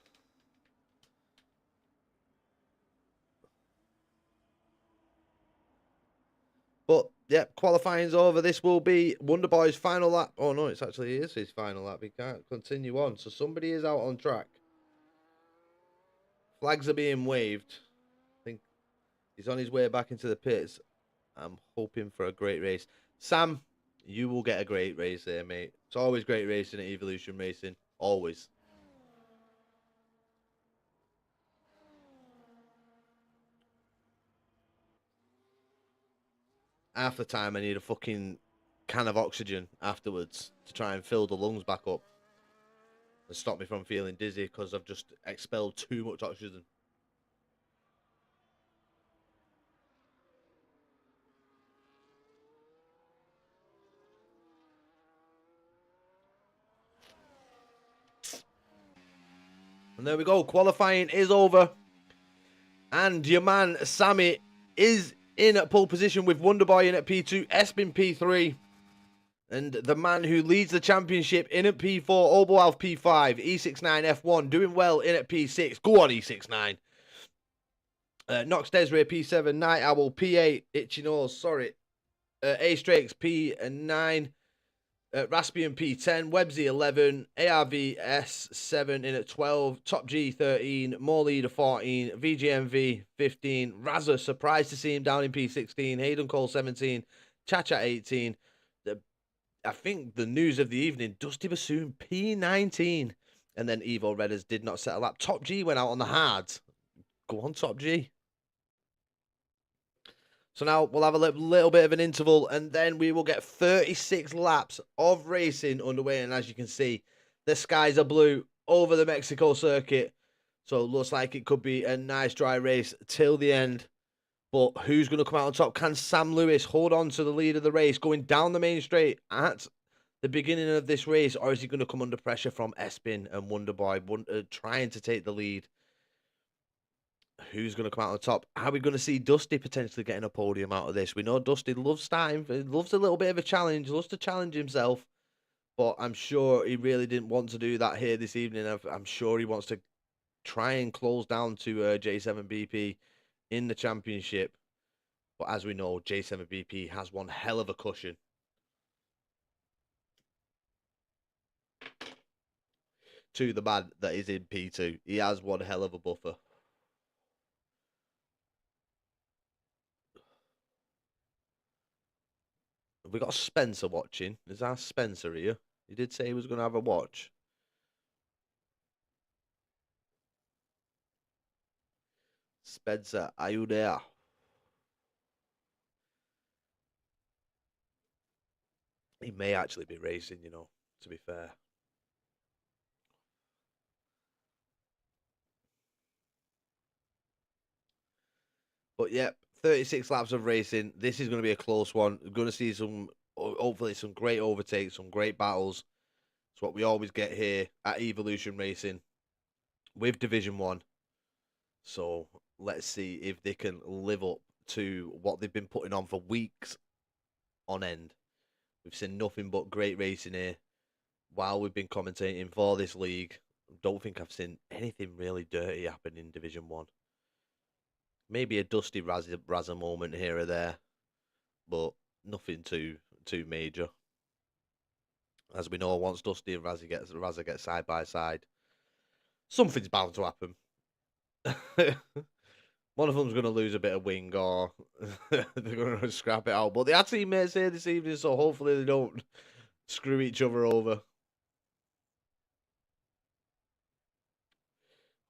But, yeah, qualifying's over. This will be Wonder Boy's final lap. Oh, no, it's actually his final lap. He can't continue on. So somebody is out on track. Flags are being waved. I think he's on his way back into the pits. I'm hoping for a great race. Sam, you will get a great race there, mate. It's always great racing at Evolution Racing. Always. Half the time I need a fucking can of oxygen afterwards to try and fill the lungs back up and stop me from feeling dizzy because I've just expelled too much oxygen. And there we go. Qualifying is over. And your man, Sammy, is in at pole position with Wonder Boy in at P2, Espin P3. And the man who leads the championship in at P4, Oberwalf P5, E69 F1, doing well in at P6. Go on, E69. Nox Desiree P7, Night Owl P8, Itchy Nose, sorry. A Strakes P9. Raspbian P10, Websy 11, ARV S7 in at 12, Top G 13, More Leader 14, VGMV 15, Razza, surprised to see him down in P16, Hayden Cole 17, Chacha 18. I think the news of the evening, Dusty Bassoon P19. And then Evo Redders did not settle up. Top G went out on the hards. Go on, Top G. So now we'll have a little bit of an interval, and then we will get 36 laps of racing underway. And as you can see, the skies are blue over the Mexico circuit. So it looks like it could be a nice dry race till the end. But who's going to come out on top? Can Sam Lewis hold on to the lead of the race going down the main straight at the beginning of this race? Or is he going to come under pressure from Espin and Wonderboy trying to take the lead? Who's going to come out on top? Are we going to see Dusty potentially getting a podium out of this? We know Dusty loves starting, loves a little bit of a challenge, loves to challenge himself. But I'm sure he really didn't want to do that here this evening. I'm sure he wants to try and close down to J7BP in the championship. But as we know, J7BP has one hell of a cushion. To the man that is in P2. He has one hell of a buffer. Have we got Spencer watching? Is our Spencer here? He did say he was going to have a watch. Spencer, are you there? He may actually be racing, you know, to be fair. But yeah, 36 laps of racing. This is going to be a close one. We're going to see hopefully some great overtakes, some great battles. It's what we always get here at Evolution Racing with Division 1. So let's see if they can live up to what they've been putting on for weeks on end. We've seen nothing but great racing here while we've been commentating for this league. I don't think I've seen anything really dirty happen in Division 1. Maybe a Dusty Razza moment here or there, but nothing too major. As we know, once Dusty and Razza get side by side, something's bound to happen. One of them's going to lose a bit of wing, or they're going to scrap it out. But they are teammates here this evening, so hopefully they don't screw each other over.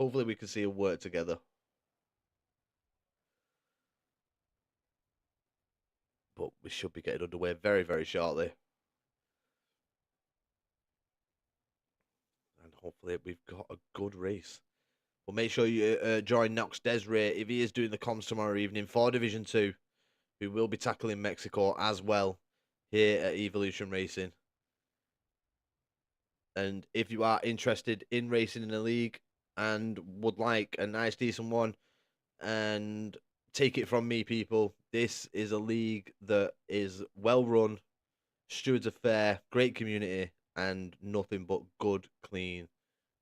Hopefully we can see them work together. But we should be getting underway very, very shortly. And hopefully we've got a good race. Well, make sure you join Nox Desiree if he is doing the comms tomorrow evening for Division 2. We will be tackling Mexico as well here at Evolution Racing. And if you are interested in racing in a league and would like a nice, decent one, and take it from me, people, this is a league that is well run, stewards are fair, great community, and nothing but good, clean,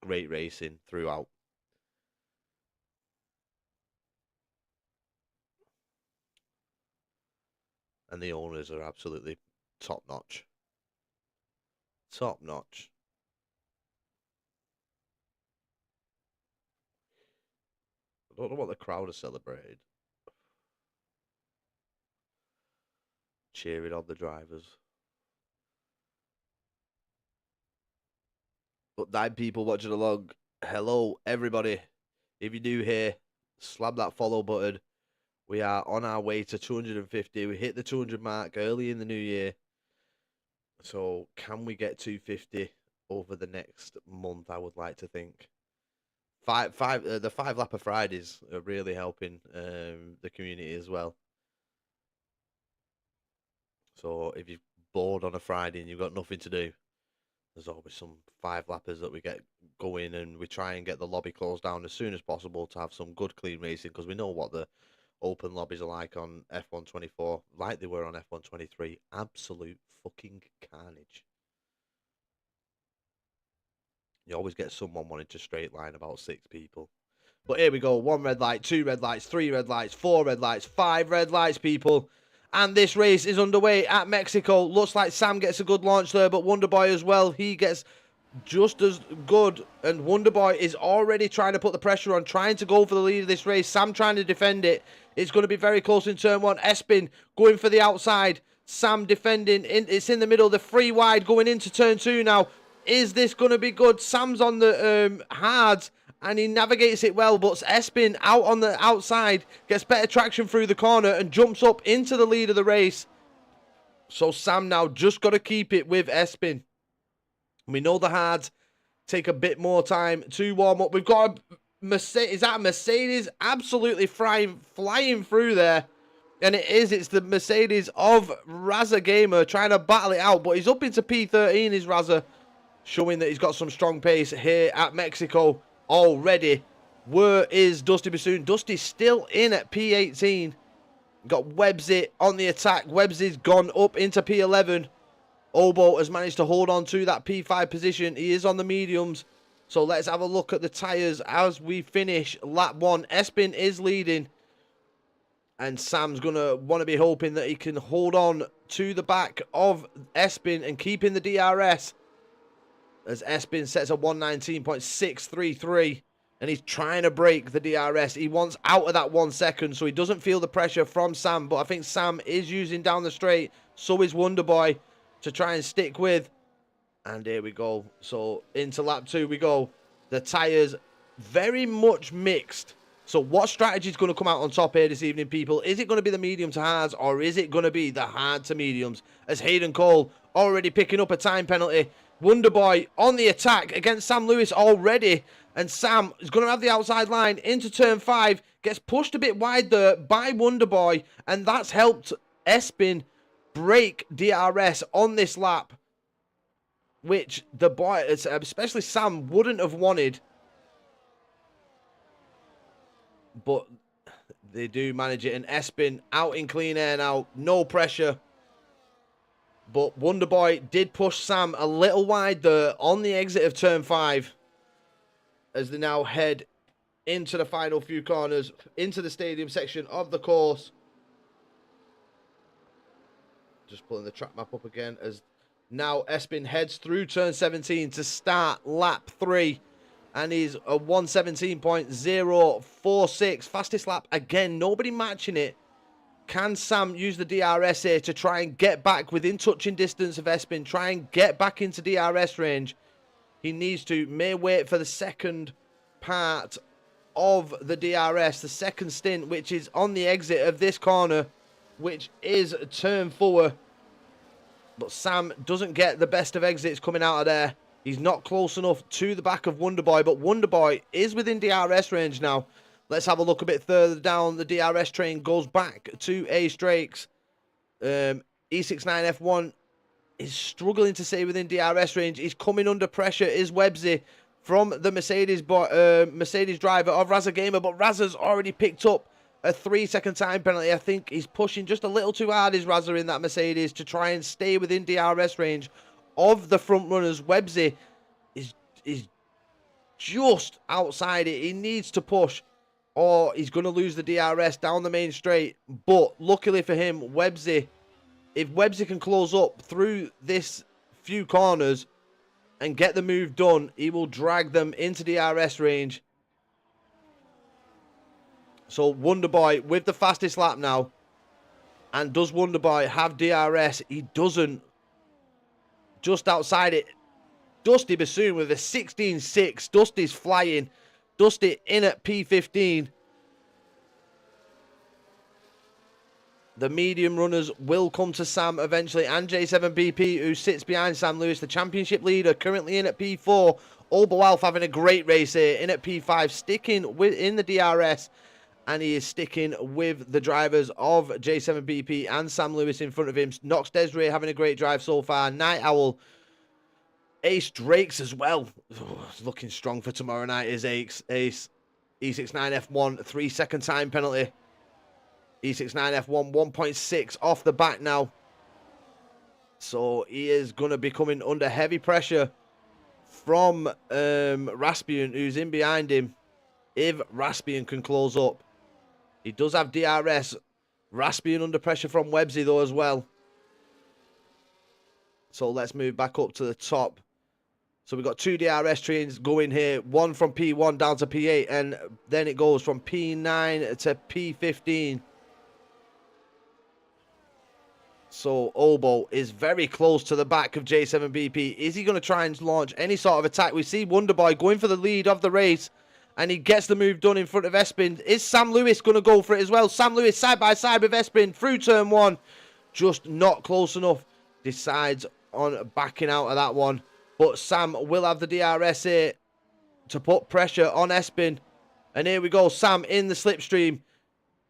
great racing throughout. And the owners are absolutely top notch. Top notch. I don't know what the crowd are celebrating. Cheering on the drivers. But 9 people watching along. Hello, everybody. If you're new here, slam that follow button. We are on our way to 250. We hit the 200 mark early in the new year. So can we get 250 over the next month? I would like to think. The 5-lapper Fridays are really helping the community as well. So if you're bored on a Friday and you've got nothing to do, there's always some 5-lappers that we get going, and we try and get the lobby closed down as soon as possible to have some good, clean racing, because we know what the open lobbies are like on F124, like they were on F123. Absolute fucking carnage. You always get someone wanting to straight line about 6 people. But here we go. 1 red light, 2 red lights, 3 red lights, 4 red lights, 5 red lights, people. And this race is underway at Mexico. Looks like Sam gets a good launch there, but Wonderboy as well. He gets just as good. And Wonderboy is already trying to put the pressure on, trying to go for the lead of this race. Sam trying to defend it. It's going to be very close in turn one. Espin going for the outside. Sam defending. It's in the middle. The free wide going into turn two now. Is this going to be good? Sam's on the hards. And he navigates it well, but Espin out on the outside gets better traction through the corner and jumps up into the lead of the race. So Sam now just got to keep it with Espin. We know the hards take a bit more time to warm up. We've got a Mercedes. Is that a Mercedes? Absolutely flying through there. And it is. It's the Mercedes of Razza Gamer trying to battle it out. But he's up into P13, is Razza, showing that he's got some strong pace here at Mexico. Already. Where is Dusty Bassoon? Dusty's still in at P18. Got Websy on the attack. Websy's gone up into P11. Obo has managed to hold on to that P5 position. He is on the mediums. So let's have a look at the tyres as we finish lap one. Espin is leading. And Sam's going to want to be hoping that he can hold on to the back of Espin and keep in the DRS. As Espin sets a 119.633. And he's trying to break the DRS. He wants out of that 1 second. So he doesn't feel the pressure from Sam. But I think Sam is using down the straight. So is Wonderboy to try and stick with. And here we go. So into lap two we go. The tyres very much mixed. So what strategy is going to come out on top here this evening, people? Is it going to be the medium to hards, or is it going to be the hard to mediums? As Hayden Cole already picking up a time penalty. Wonderboy on the attack against Sam Lewis already. And Sam is going to have the outside line into turn 5. Gets pushed a bit wide there by Wonderboy. And that's helped Espin break DRS on this lap. Which the boy, especially Sam, wouldn't have wanted. But they do manage it. And Espin out in clean air now. No pressure. But Wonderboy did push Sam a little wide there on the exit of turn 5. As they now head into the final few corners. Into the stadium section of the course. Just pulling the track map up again. As now Espin heads through turn 17 to start lap 3. And he's a 117.046. Fastest lap again. Nobody matching it. Can Sam use the DRS here to try and get back within touching distance of Espin? Try and get back into DRS range. He needs to. May wait for the second part of the DRS. The second stint, which is on the exit of this corner, which is turn 4. But Sam doesn't get the best of exits coming out of there. He's not close enough to the back of Wonderboy. But Wonderboy is within DRS range now. Let's have a look a bit further down. The DRS train goes back to Ace Drakes. E69F1 is struggling to stay within DRS range. He's coming under pressure. Is Websy from the Mercedes driver of Razza Gamer. But Razza's already picked up a 3-second time penalty. I think he's pushing just a little too hard, is Razza, in that Mercedes to try and stay within DRS range of the front runners. Websy is just outside it. He needs to push, or he's going to lose the DRS down the main straight. But luckily for him, Websy, if Websy can close up through this few corners and get the move done, he will drag them into DRS range. So Wonderboy with the fastest lap now. And does Wonderboy have DRS? He doesn't. Just outside it, Dusty Bassoon with a 16.6. Dusty's flying. Dusty in at P15. The medium runners will come to Sam eventually, and J7BP, who sits behind Sam Lewis, the championship leader, currently in at P4. Obo Alf having a great race here, in at P5, sticking in the DRS, and he is sticking with the drivers of J7BP and Sam Lewis in front of him. Nox Desiree having a great drive so far. Night Owl, Ace Drakes as well. Looking strong for tomorrow night is Ace. E69F1, 3-second time penalty. E69F1, 1.6 off the back now. So he is going to be coming under heavy pressure from Raspian, who's in behind him. If Raspian can close up. He does have DRS. Raspian under pressure from Websy though as well. So let's move back up to the top. So we've got 2 DRS trains going here. One from P1 down to P8. And then it goes from P9 to P15. So Obo is very close to the back of J7BP. Is he going to try and launch any sort of attack? We see Wonderboy going for the lead of the race. And he gets the move done in front of Espin. Is Sam Lewis going to go for it as well? Sam Lewis side by side with Espin through turn 1. Just not close enough. Decides on backing out of that one. But Sam will have the DRS here to put pressure on Espin. And here we go. Sam in the slipstream.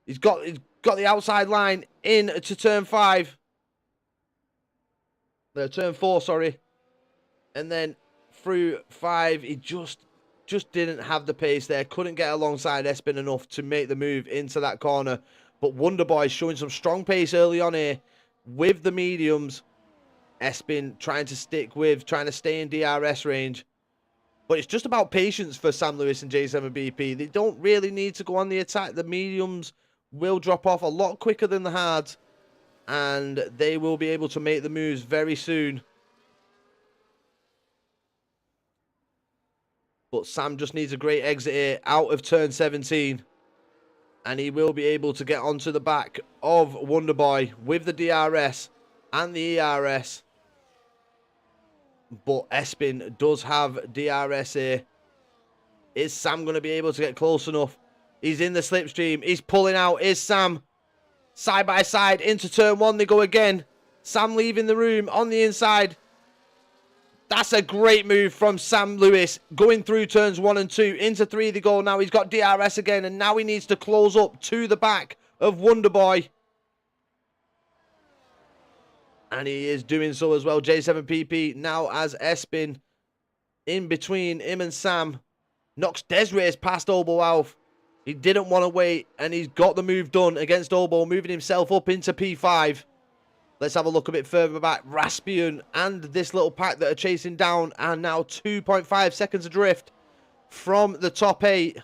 He's got the outside line in to turn 5. Turn 4, sorry. And then through 5, he just didn't have the pace there. Couldn't get alongside Espin enough to make the move into that corner. But Wonderboy showing some strong pace early on here with the mediums. Espin trying to stay in DRS range. But it's just about patience for Sam Lewis and J7BP. They don't really need to go on the attack. The mediums will drop off a lot quicker than the hards. And they will be able to make the moves very soon. But Sam just needs a great exit here out of turn 17. And he will be able to get onto the back of Wonderboy with the DRS and the ERS. But Espin does have DRS here. Is Sam going to be able to get close enough? He's in the slipstream. He's pulling out. Is Sam side by side into turn 1? They go again. Sam leaving the room on the inside. That's a great move from Sam Lewis. Going through turns 1 and 2. Into 3 they go now. He's got DRS again. And now he needs to close up to the back of Wonderboy. And he is doing so as well. J7PP now as Espin in between him and Sam. Knocks Desrace past Obo Alf. He didn't want to wait. And he's got the move done against Obo. Moving himself up into P5. Let's have a look a bit further back. Raspian and this little pack that are chasing down are now 2.5 seconds adrift from the top 8.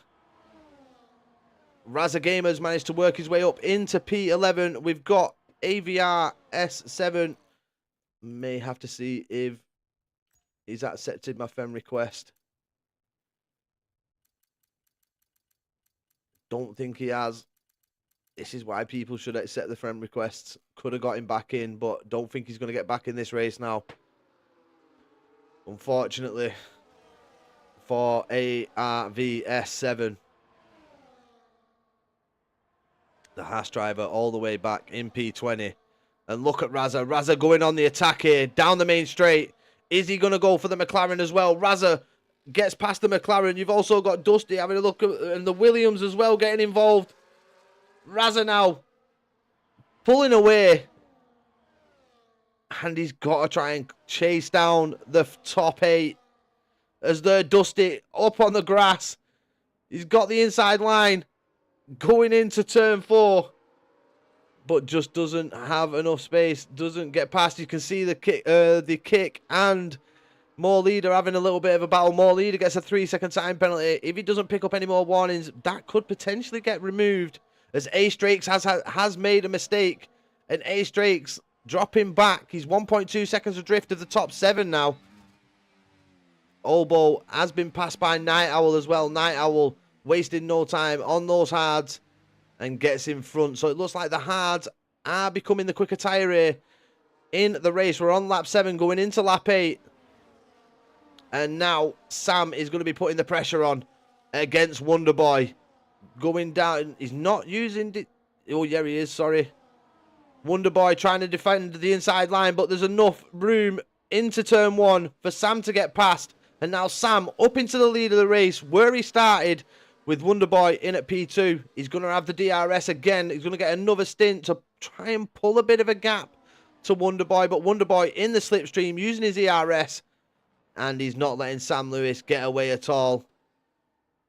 Raza Gamers managed to work his way up into P11. We've got AVR S7. May have to see if he's accepted my friend request. Don't think he has. This is why people should accept the friend requests. Could have got him back in, but don't think he's going to get back in this race now. Unfortunately, for ARVS7. The Haas driver all the way back in P20. And look at Raza. Raza going on the attack here. Down the main straight. Is he going to go for the McLaren as well? Raza gets past the McLaren. You've also got Dusty having a look at, and the Williams as well getting involved. Raza now pulling away. And he's got to try and chase down the top 8. As they're Dusty up on the grass. He's got the inside line. Going into turn 4. But just doesn't have enough space. Doesn't get past. You can see the kick and More Leader having a little bit of a battle. More Leader gets a 3-second time penalty. If he doesn't pick up any more warnings, that could potentially get removed. As Ace Drakes has made a mistake. And Ace Drakes dropping back. He's 1.2 seconds adrift of the top 7 now. Obo has been passed by Night Owl as well. Night Owl wasting no time on those hards and gets in front. So it looks like the hards are becoming the quicker tyre here in the race. We're on lap 7 going into lap 8. And now Sam is going to be putting the pressure on against Wonderboy. Going down. He's not using... Oh, yeah, he is. Sorry. Wonderboy trying to defend the inside line. But there's enough room into turn 1 for Sam to get past. And now Sam up into the lead of the race where he started with Wonderboy in at P2. He's going to have the DRS again. He's going to get another stint to try and pull a bit of a gap to Wonderboy. But Wonderboy in the slipstream using his ERS. And he's not letting Sam Lewis get away at all.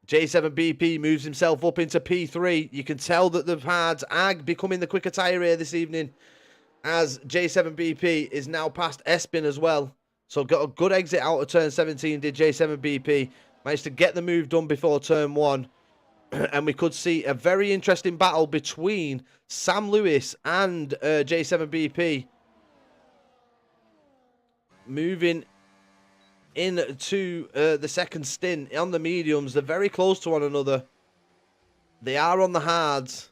J7BP moves himself up into P3. You can tell that the hards are becoming the quicker tyre here this evening. As J7BP is now past Espin as well. So got a good exit out of turn 17 did J7BP. Managed to get the move done before turn 1. And we could see a very interesting battle between Sam Lewis and J7BP. Moving into the second stint on the mediums. They're very close to one another. They are on the hards.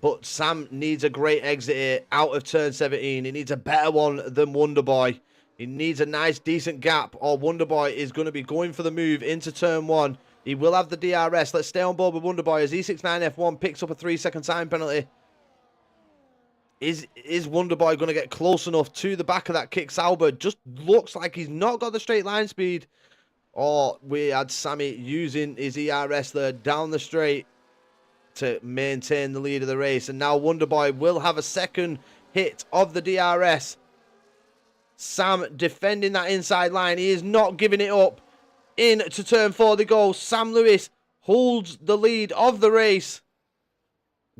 But Sam needs a great exit here out of turn 17. He needs a better one than Wonderboy. He needs a nice, decent gap, or Wonderboy is going to be going for the move into turn 1. He will have the DRS. Let's stay on board with Wonderboy as E69F1 picks up a 3-second time penalty. Is Wonderboy going to get close enough to the back of that Kick Sauber? Just looks like he's not got the straight line speed. Or we had Sammy using his ERS there down the straight to maintain the lead of the race. And now Wonderboy will have a second hit of the DRS. Sam defending that inside line. He is not giving it up. Into turn 4 they go. Sam Lewis holds the lead of the race.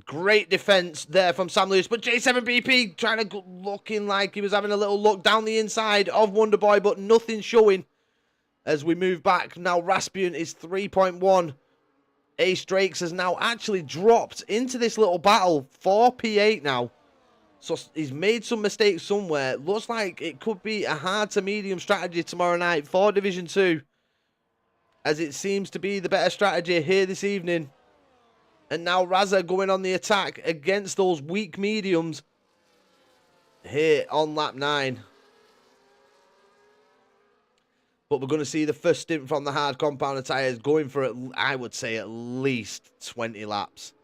Great defense there from Sam Lewis. But J7BP trying to looking like he was having a little look down the inside of Wonderboy, but nothing showing as we move back. Now Raspian is 3.1. Ace Drakes has now actually dropped into this little battle for P8 now. So he's made some mistakes somewhere. Looks like it could be a hard to medium strategy tomorrow night for Division 2. As it seems to be the better strategy here this evening. And now Raza going on the attack against those weak mediums here on lap 9. But we're going to see the first stint from the hard compounder tyres going for, I would say, at least 20 laps.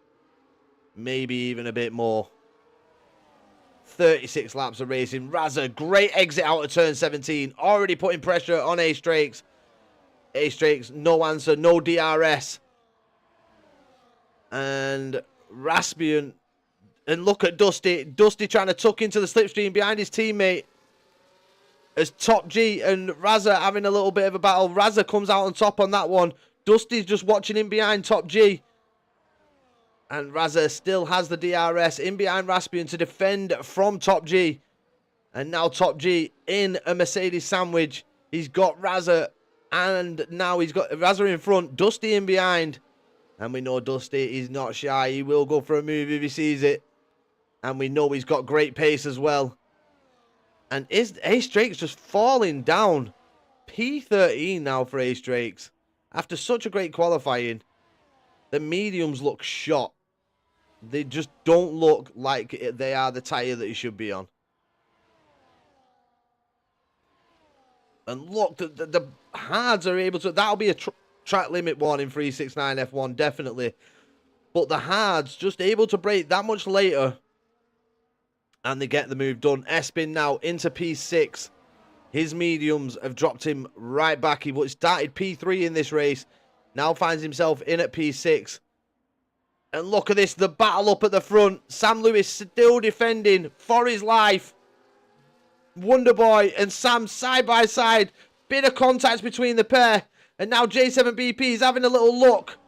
Maybe even a bit more. 36 laps of racing. Raza, great exit out of turn 17. Already putting pressure on Ace Drakes. Ace Drakes, no answer, no DRS. And Raspian. And look at Dusty. Dusty trying to tuck into the slipstream behind his teammate. As Top G and Raza having a little bit of a battle. Raza comes out on top on that one. Dusty's just watching in behind Top G. And Raza still has the DRS in behind Raspian to defend from Top G. And now Top G in a Mercedes sandwich. He's got Raza. And now he's got Raza in front. Dusty in behind. And we know Dusty is not shy. He will go for a move if he sees it. And we know he's got great pace as well. And Ace Drakes just falling down. P13 now for Ace Drakes. After such a great qualifying, the mediums look shot. They just don't look like they are the tyre that he should be on. And look, the hards are able to... That'll be a track limit warning for E69 F1, definitely. But the hards just able to brake that much later. And they get the move done. Espin now into P6. His mediums have dropped him right back. He started P3 in this race. Now finds himself in at P6. And look at this, the battle up at the front. Sam Lewis still defending for his life. Wonderboy and Sam side by side. Bit of contact between the pair. And now J7BP is having a little look.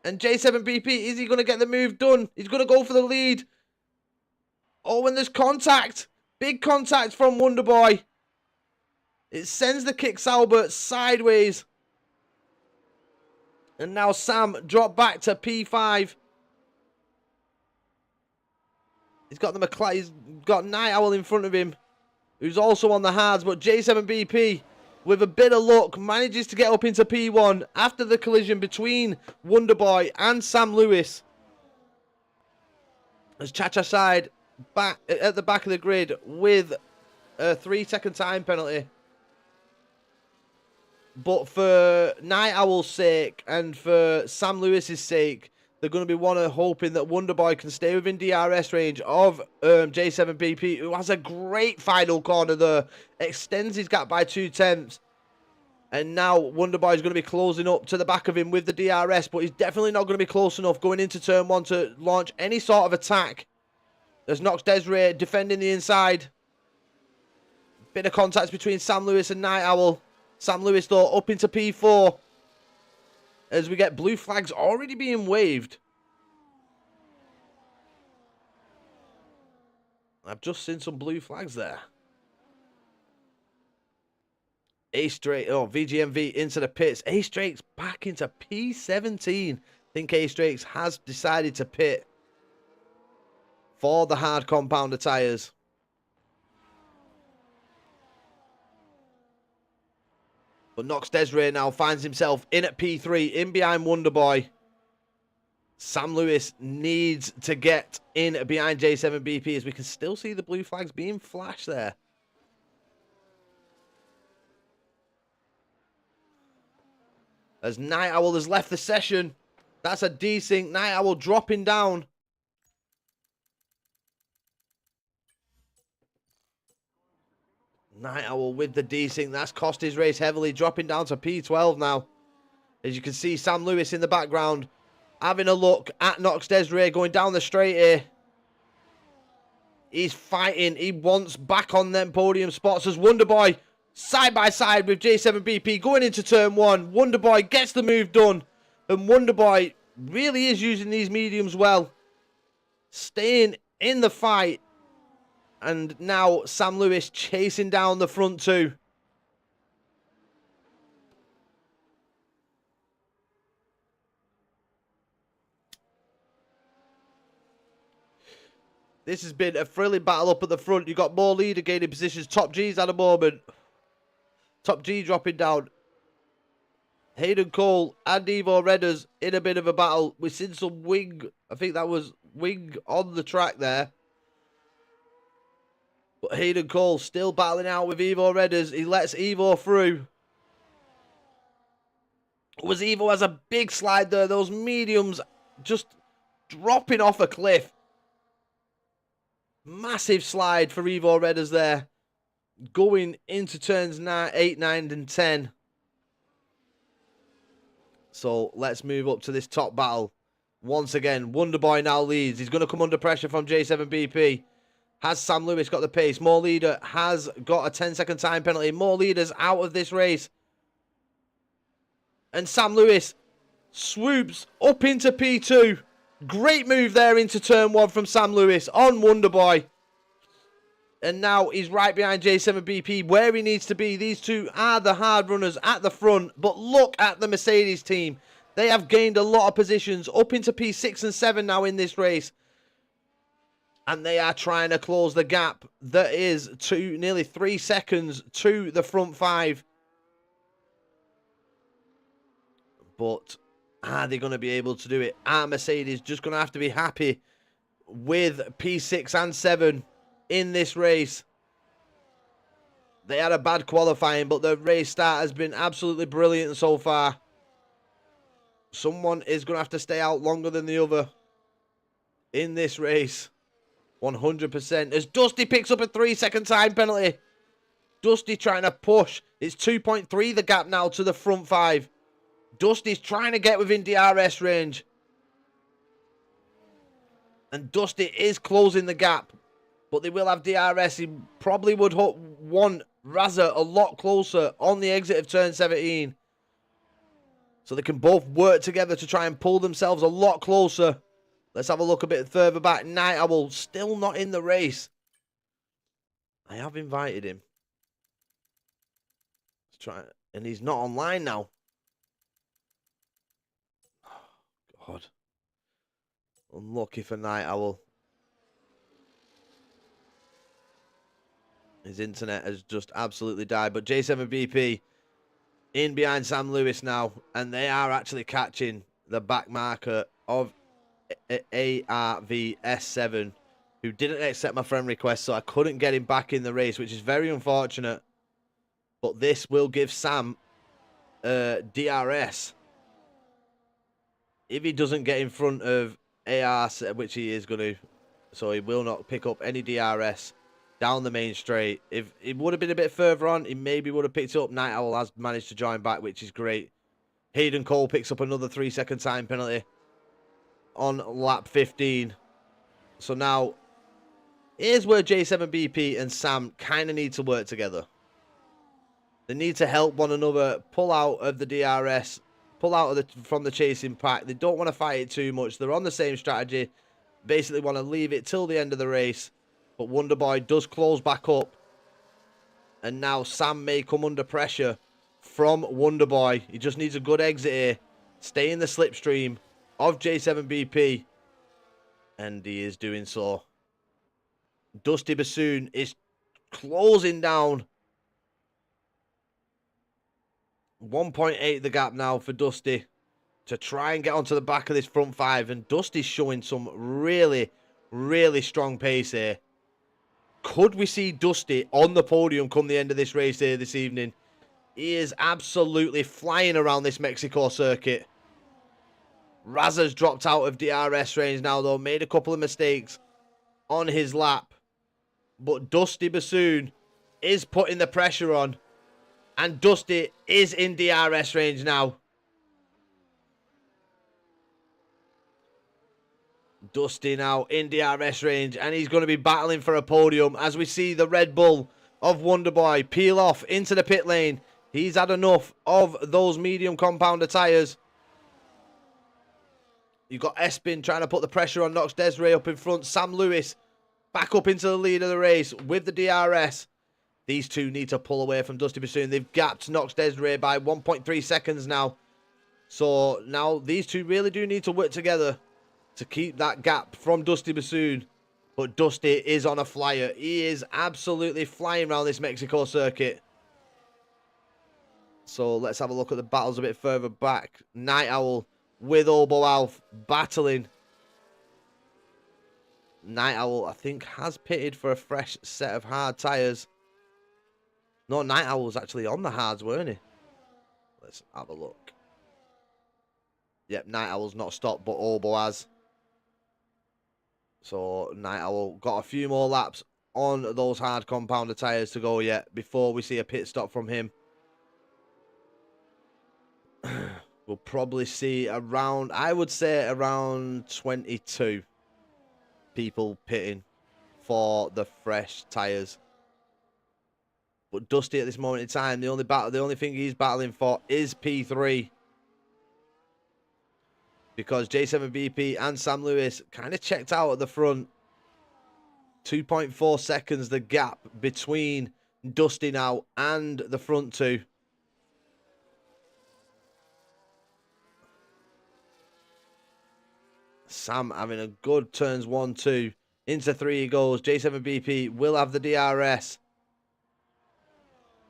And J7BP, is he going to get the move done? He's going to go for the lead. Oh, and there's contact. Big contact from Wonderboy. It sends the Kick Sauber sideways. And now Sam dropped back to P5. He's got the McLaren. He's got Night Owl in front of him, who's also on the hards. But J7BP, with a bit of luck, manages to get up into P1 after the collision between Wonderboy and Sam Lewis. As Chacha side back at the back of the grid with a 3-second time penalty. But for Night Owl's sake and for Sam Lewis's sake, they're going to be hoping that Wonderboy can stay within DRS range of J7BP, who has a great final corner there. Extends his gap by 2/10. And now Wonderboy is going to be closing up to the back of him with the DRS, but he's definitely not going to be close enough going into turn 1 to launch any sort of attack. There's Nox Desiree defending the inside. Bit of contact between Sam Lewis and Night Owl. Sam Lewis, though, up into P4. As we get blue flags already being waved. I've just seen some blue flags there. Ace Drake, oh, VGMV into the pits. Ace Drake's back into P17. I think Ace Drake's has decided to pit for the hard compounder tyres. But Nox Desiree now finds himself in at P3, in behind Wonderboy. Sam Lewis needs to get in behind J7BP as we can still see the blue flags being flashed there. As Night Owl has left the session. That's a desync. Night Owl dropping down. Night Owl with the desync. That's cost his race heavily. Dropping down to P12 now. As you can see, Sam Lewis in the background. Having a look at Nox Desiree going down the straight here. He's fighting. He wants back on them podium spots as Wonderboy side by side with J7BP going into turn one. Wonderboy gets the move done. And Wonderboy really is using these mediums well. Staying in the fight. And now Sam Lewis chasing down the front two. This has been a thrilling battle up at the front. You've got more leader gaining positions. Top G's at a moment. Top G dropping down. Hayden Cole and Evo Redders in a bit of a battle. We've seen some wing. I think that was wing on the track there. But Hayden Cole still battling out with Evo Redders. He lets Evo through. Evo has a big slide there. Those mediums just dropping off a cliff. Massive slide for Evo Redders there. Going into turns 8, 9, and 10. So let's move up to this top battle. Once again, Wonderboy now leads. He's going to come under pressure from J7BP. Has Sam Lewis got the pace? More Leader has got a 10-second time penalty. More Leaders out of this race. And Sam Lewis swoops up into P2. Great move there into turn one from Sam Lewis on Wonderboy. And now he's right behind J7BP where he needs to be. These two are the hard runners at the front. But look at the Mercedes team. They have gained a lot of positions up into P6 and 7 now in this race. And they are trying to close the gap that is to nearly 3 seconds to the front five. But are they going to be able to do it? Are Mercedes just going to have to be happy with P6 and 7 in this race? They had a bad qualifying, but the race start has been absolutely brilliant so far. Someone is going to have to stay out longer than the other in this race. 100%. As Dusty picks up a 3-second time penalty. Dusty trying to push. It's 2.3 the gap now to the front five. Dusty's trying to get within DRS range. And Dusty is closing the gap. But they will have DRS. He probably would want Razza a lot closer on the exit of turn 17. So they can both work together to try and pull themselves a lot closer. Let's have a look a bit further back. Night Owl still not in the race. I have invited him. Let's try it. And he's not online now. Oh, God. Unlucky for Night Owl. His internet has just absolutely died. But J7BP in behind Sam Lewis now. And they are actually catching the back marker of ARVS7, who didn't accept my friend request, so I couldn't get him back in the race, which is very unfortunate. But this will give Sam DRS if he doesn't get in front of AR, which he is going to. So he will not pick up any DRS down the main straight. If it would have been a bit further on, he maybe would have picked it up. Night Owl has managed to join back, which is great. Hayden Cole picks up another 3-second time penalty on lap 15. So now, here's where J7BP and Sam kind of need to work together. They need to help one another pull out of the DRS, pull out of from the chasing pack. They don't want to fight it too much. They're on the same strategy. Basically want to leave it till the end of the race. But Wonderboy does close back up. And now Sam may come under pressure from Wonderboy. He just needs a good exit here. Stay in the slipstream of J7BP. And he is doing so. Dusty Bassoon is closing down. 1.8 the gap now for Dusty to try and get onto the back of this front five. And Dusty's showing some really, really strong pace here. Could we see Dusty on the podium come the end of this race here this evening? He is absolutely flying around this Mexico circuit. Razza's dropped out of DRS range now, though. Made a couple of mistakes on his lap. But Dusty Bassoon is putting the pressure on. And Dusty is in DRS range now. Dusty now in DRS range. And he's going to be battling for a podium as we see the Red Bull of Wonderboy peel off into the pit lane. He's had enough of those medium compounder tyres. You've got Espin trying to put the pressure on Nox Desiree up in front. Sam Lewis back up into the lead of the race with the DRS. These two need to pull away from Dusty Bassoon. They've gapped Nox Desiree by 1.3 seconds now. So now these two really do need to work together to keep that gap from Dusty Bassoon. But Dusty is on a flyer. He is absolutely flying around this Mexico circuit. So let's have a look at the battles a bit further back. Night Owl with Obo Alf battling. Night Owl, I think, has pitted for a fresh set of hard tyres. No, Night Owl was actually on the hards, weren't he? Let's have a look. Yep, Night Owl's not stopped, but Obo has. So Night Owl got a few more laps on those hard compounder tyres to go yet before we see a pit stop from him. We'll probably see around, I would say around 22 people pitting for the fresh tyres. But Dusty at this moment in time, the only thing he's battling for is P3. Because J7BP and Sam Lewis kind of checked out at the front. 2.4 seconds the gap between Dusty now and the front two. Sam having a good turns 1, 2. Into 3 he goes. J7BP will have the DRS.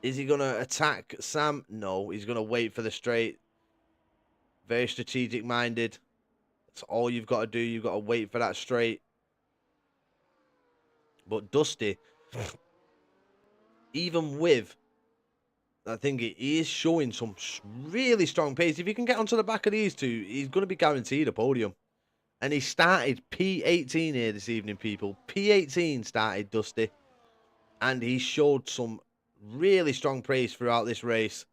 Is he going to attack Sam? No, he's going to wait for the straight. Very strategic minded. That's all you've got to do. You've got to wait for that straight. But Dusty, even with, I think he is showing some really strong pace. If he can get onto the back of these two, he's going to be guaranteed a podium. And he started P18 here this evening, people. P18 started Dusty. And he showed some really strong pace throughout this race.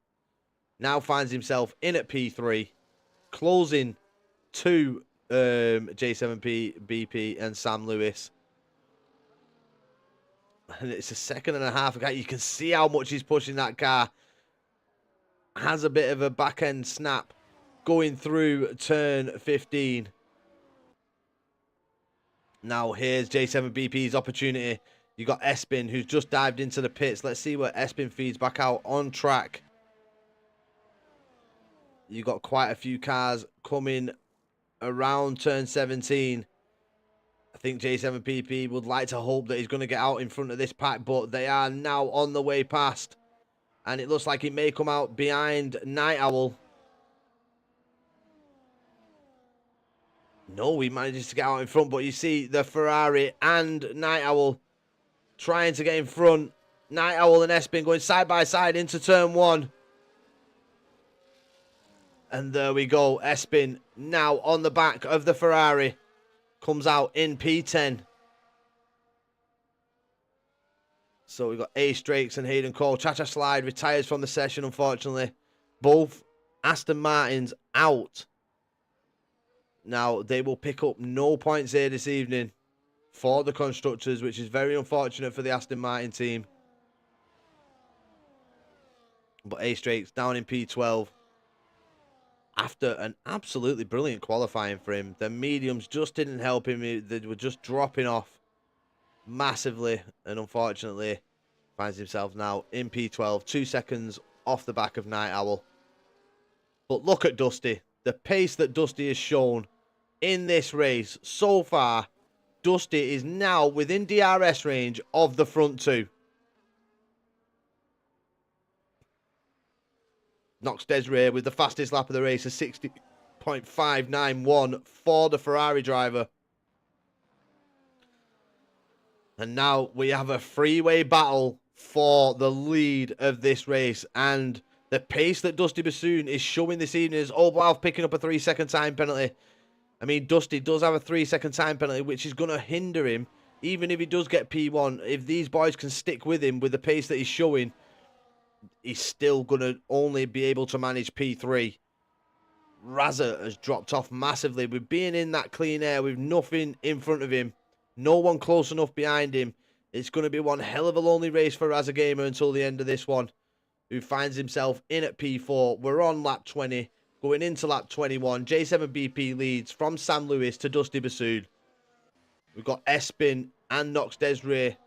Now finds himself in at P3. Closing to J7BP and Sam Lewis. And it's a second and a half. You can see how much he's pushing that car. Has a bit of a back end snap going through turn 15. Now here's J7BP's opportunity. You got Espin, who's just dived into the pits. Let's see where Espin feeds back out on track. You got quite a few cars coming around turn 17. I think J7PP would like to hope that he's going to get out in front of this pack, but they are now on the way past. And it looks like it may come out behind Night Owl. No, he manages to get out in front, but you see the Ferrari and Night Owl trying to get in front. Night Owl and Espin going side by side into turn 1. And there we go. Espin now on the back of the Ferrari. Comes out in P10. So we've got Ace Drakes and Hayden Cole. Chacha Slide retires from the session, unfortunately. Both Aston Martins out. Now, they will pick up no points here this evening for the constructors, which is very unfortunate for the Aston Martin team. But Ace Drakes down in P12. After an absolutely brilliant qualifying for him. The mediums just didn't help him. They were just dropping off massively. And unfortunately, Finds himself now in P12, 2 seconds off the back of Night Owl. But look at Dusty. The pace that Dusty has shown in this race so far. Dusty is now within DRS range of the front two. Nox Desiree with the fastest lap of the race, a 60.591 for the Ferrari driver. And now we have a freeway battle for the lead of this race. And the pace that Dusty Bassoon is showing this evening is Oberhof picking up a 3-second time penalty. I mean, Dusty does have a 3-second time penalty, which is going to hinder him, even if he does get P1. If these boys can stick with him with the pace that he's showing, he's still going to only be able to manage P3. Razza has dropped off massively with being in that clean air with nothing in front of him. No one close enough behind him. It's going to be one hell of a lonely race for Razza Gamer until the end of this one, who finds himself in at P4. We're on lap 20, going into lap 21. J7BP leads from Sam Lewis to Dusty Bassoon. We've got Espin and Nox Desiree.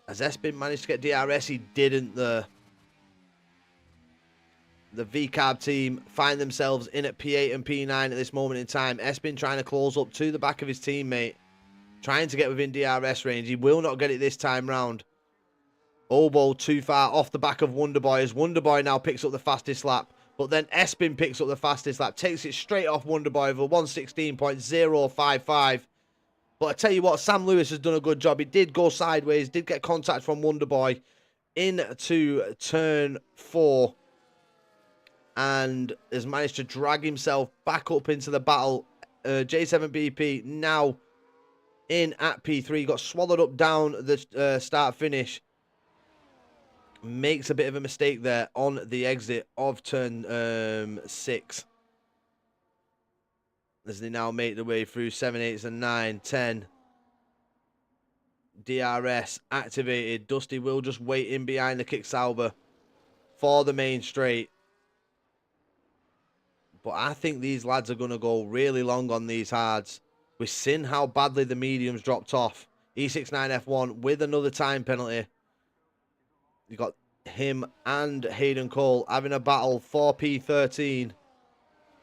Has Espin managed to get DRS? He didn't. The VCAB team find themselves in at P8 and P9 at this moment in time. Espin trying to close up to the back of his teammate, trying to get within DRS range. He will not get it this time round. Obo too far off the back of Wonderboy, as Wonderboy now picks up the fastest lap. But then Espin picks up the fastest lap, takes it straight off Wonderboy over 116.055. But I tell you what, Sam Lewis has done a good job. He did go sideways, did get contact from Wonderboy into turn 4. And has managed to drag himself back up into the battle. J7BP now in at P3. Got swallowed up down the start-finish. Makes a bit of a mistake there on the exit of turn 6. As they now make their way through 7, 8, and 9, 10. DRS activated. Dusty will just wait in behind the Kicksauber for the main straight. But I think these lads are going to go really long on these hards. We've seen how badly the mediums dropped off. E69F1 with another time penalty. You got him and Hayden Cole having a battle for P13.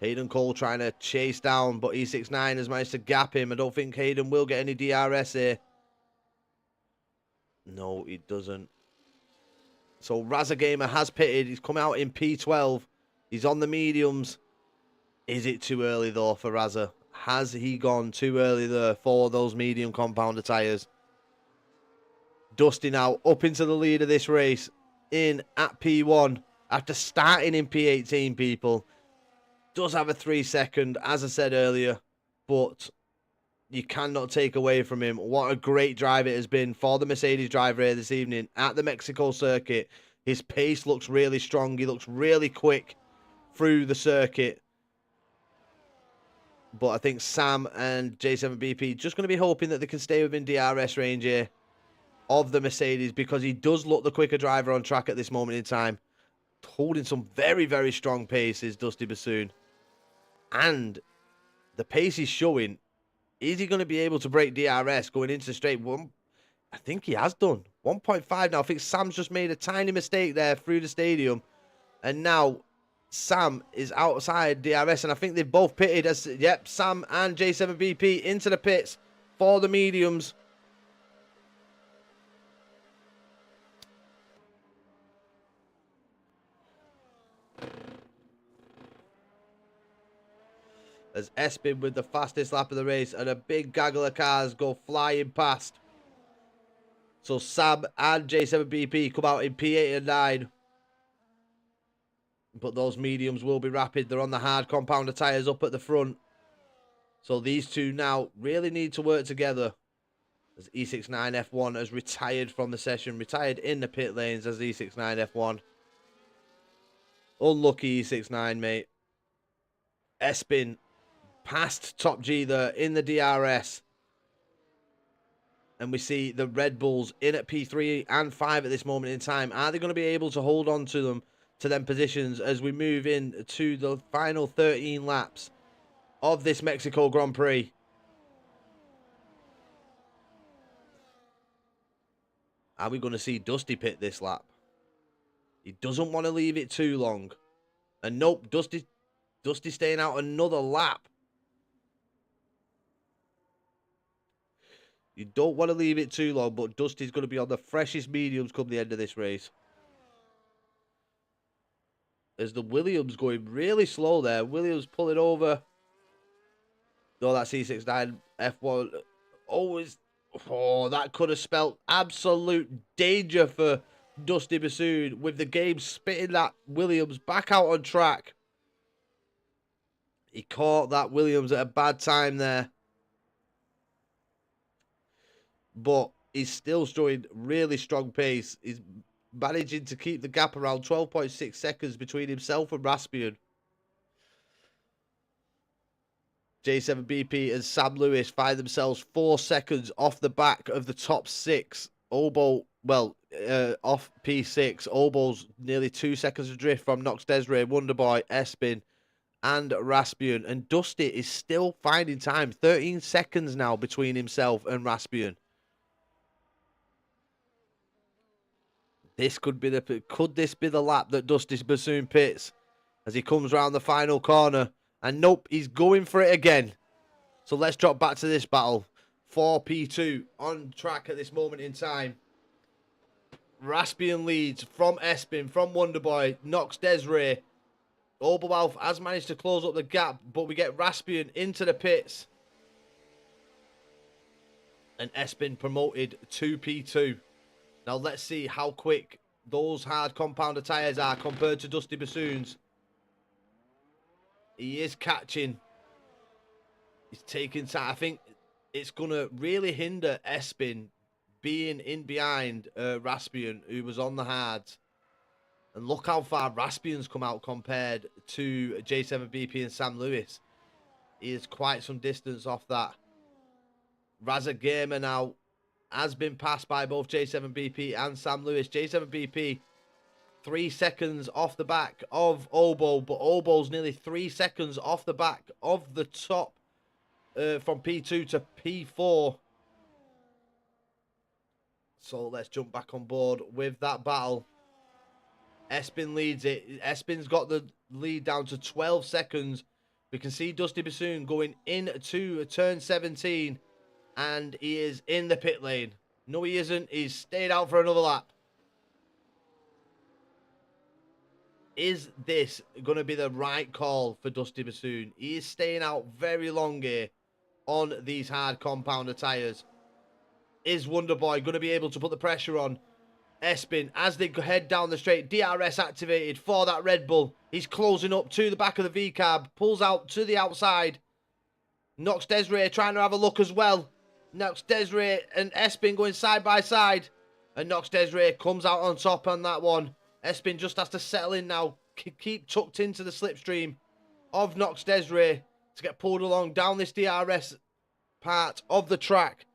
Hayden Cole trying to chase down, but E69 has managed to gap him. I don't think Hayden will get any DRS here. No, he doesn't. So Razza Gamer has pitted. He's come out in P12. He's on the mediums. Is it too early, though, for Razza? Has he gone too early there for those medium compounder tyres? Dusty now up into the lead of this race in at P1 after starting in P18, people. Does have a 3-second, as I said earlier, but you cannot take away from him what a great drive it has been for the Mercedes driver here this evening at the Mexico circuit. His pace looks really strong. He looks really quick through the circuit. But I think Sam and J7BP just going to be hoping that they can stay within DRS range here of the Mercedes, because he does look the quicker driver on track at this moment in time. Holding some very, very strong paces, Dusty Bassoon. And the pace he's showing, is he going to be able to break DRS going into straight one? I think he has done. 1.5 now. I think Sam's just made a tiny mistake there through the stadium. And now Sam is outside DRS, and I think they've both pitted as, yep, Sam and J7BP into the pits for the mediums. As Espin with the fastest lap of the race, and a big gaggle of cars go flying past. So Sam and J7BP come out in P8 and 9. But those mediums will be rapid. They're on the hard compounder tyres up at the front. So these two now really need to work together. As E69F1 has retired from the session. Retired in the pit lanes as E69F1. Unlucky E69, mate. Espin past Top G there in the DRS. And we see the Red Bulls in at P3 and 5 at this moment in time. Are they going to be able to hold on to them, to them positions, as we move in to the final 13 laps of this Mexico Grand Prix? Are we going to see Dusty pit this lap? He doesn't want to leave it too long. And nope, Dusty staying out another lap. You don't want to leave it too long, but Dusty's going to be on the freshest mediums come the end of this race. As the Williams going really slow there. Williams pulling over. No, that's E69 F1. Oh, that could have spelt absolute danger for Dusty Bassoon with the game spitting that Williams back out on track. He caught that Williams at a bad time there. But he's still showing really strong pace. He's managing to keep the gap around 12.6 seconds between himself and Raspian. J7BP and Sam Lewis find themselves 4 seconds off the back of the top 6. Obo, well, off P6. Obo's nearly 2 seconds adrift from Nox Desiree, Wonderboy, Espin, and Raspian. And Dusty is still finding time. 13 seconds now between himself and Raspian. Could this be the lap that Dusty Bassoon pits as he comes round the final corner? And nope, he's going for it again. So let's drop back to this battle. 4P2 on track at this moment in time. Raspian leads from Espin, from Wonderboy, Nox Desiree. Oberwolf has managed to close up the gap, but we get Raspian into the pits. And Espin promoted to P2. Now let's see how quick those hard compounder tyres are compared to Dusty Bassoon's. He is catching. He's taking time. I think it's going to really hinder Espin being in behind Raspian, who was on the hards. And look how far Raspian's come out compared to J7BP and Sam Lewis. He is quite some distance off that. Raza Gamer now has been passed by both J7BP and Sam Lewis. J7BP 3 seconds off the back of Obo, but Obo's nearly 3 seconds off the back of the top from P2 to P4. So let's jump back on board with that battle. Espin leads it. Espin's got the lead down to 12 seconds. We can see Dusty Bassoon going into turn 17. And he is in the pit lane. No, he isn't. He's stayed out for another lap. Is this going to be the right call for Dusty Bassoon? He is staying out very long here on these hard compounder tyres. Is Wonderboy going to be able to put the pressure on Espin as they head down the straight? DRS activated for that Red Bull. He's closing up to the back of the VCAB. Pulls out to the outside. Nox Desiree trying to have a look as well. Nox Desiree and Espin going side by side. And Nox Desiree comes out on top on that one. Espin just has to settle in now. Keep tucked into the slipstream of Nox Desiree to get pulled along down this DRS part of the track.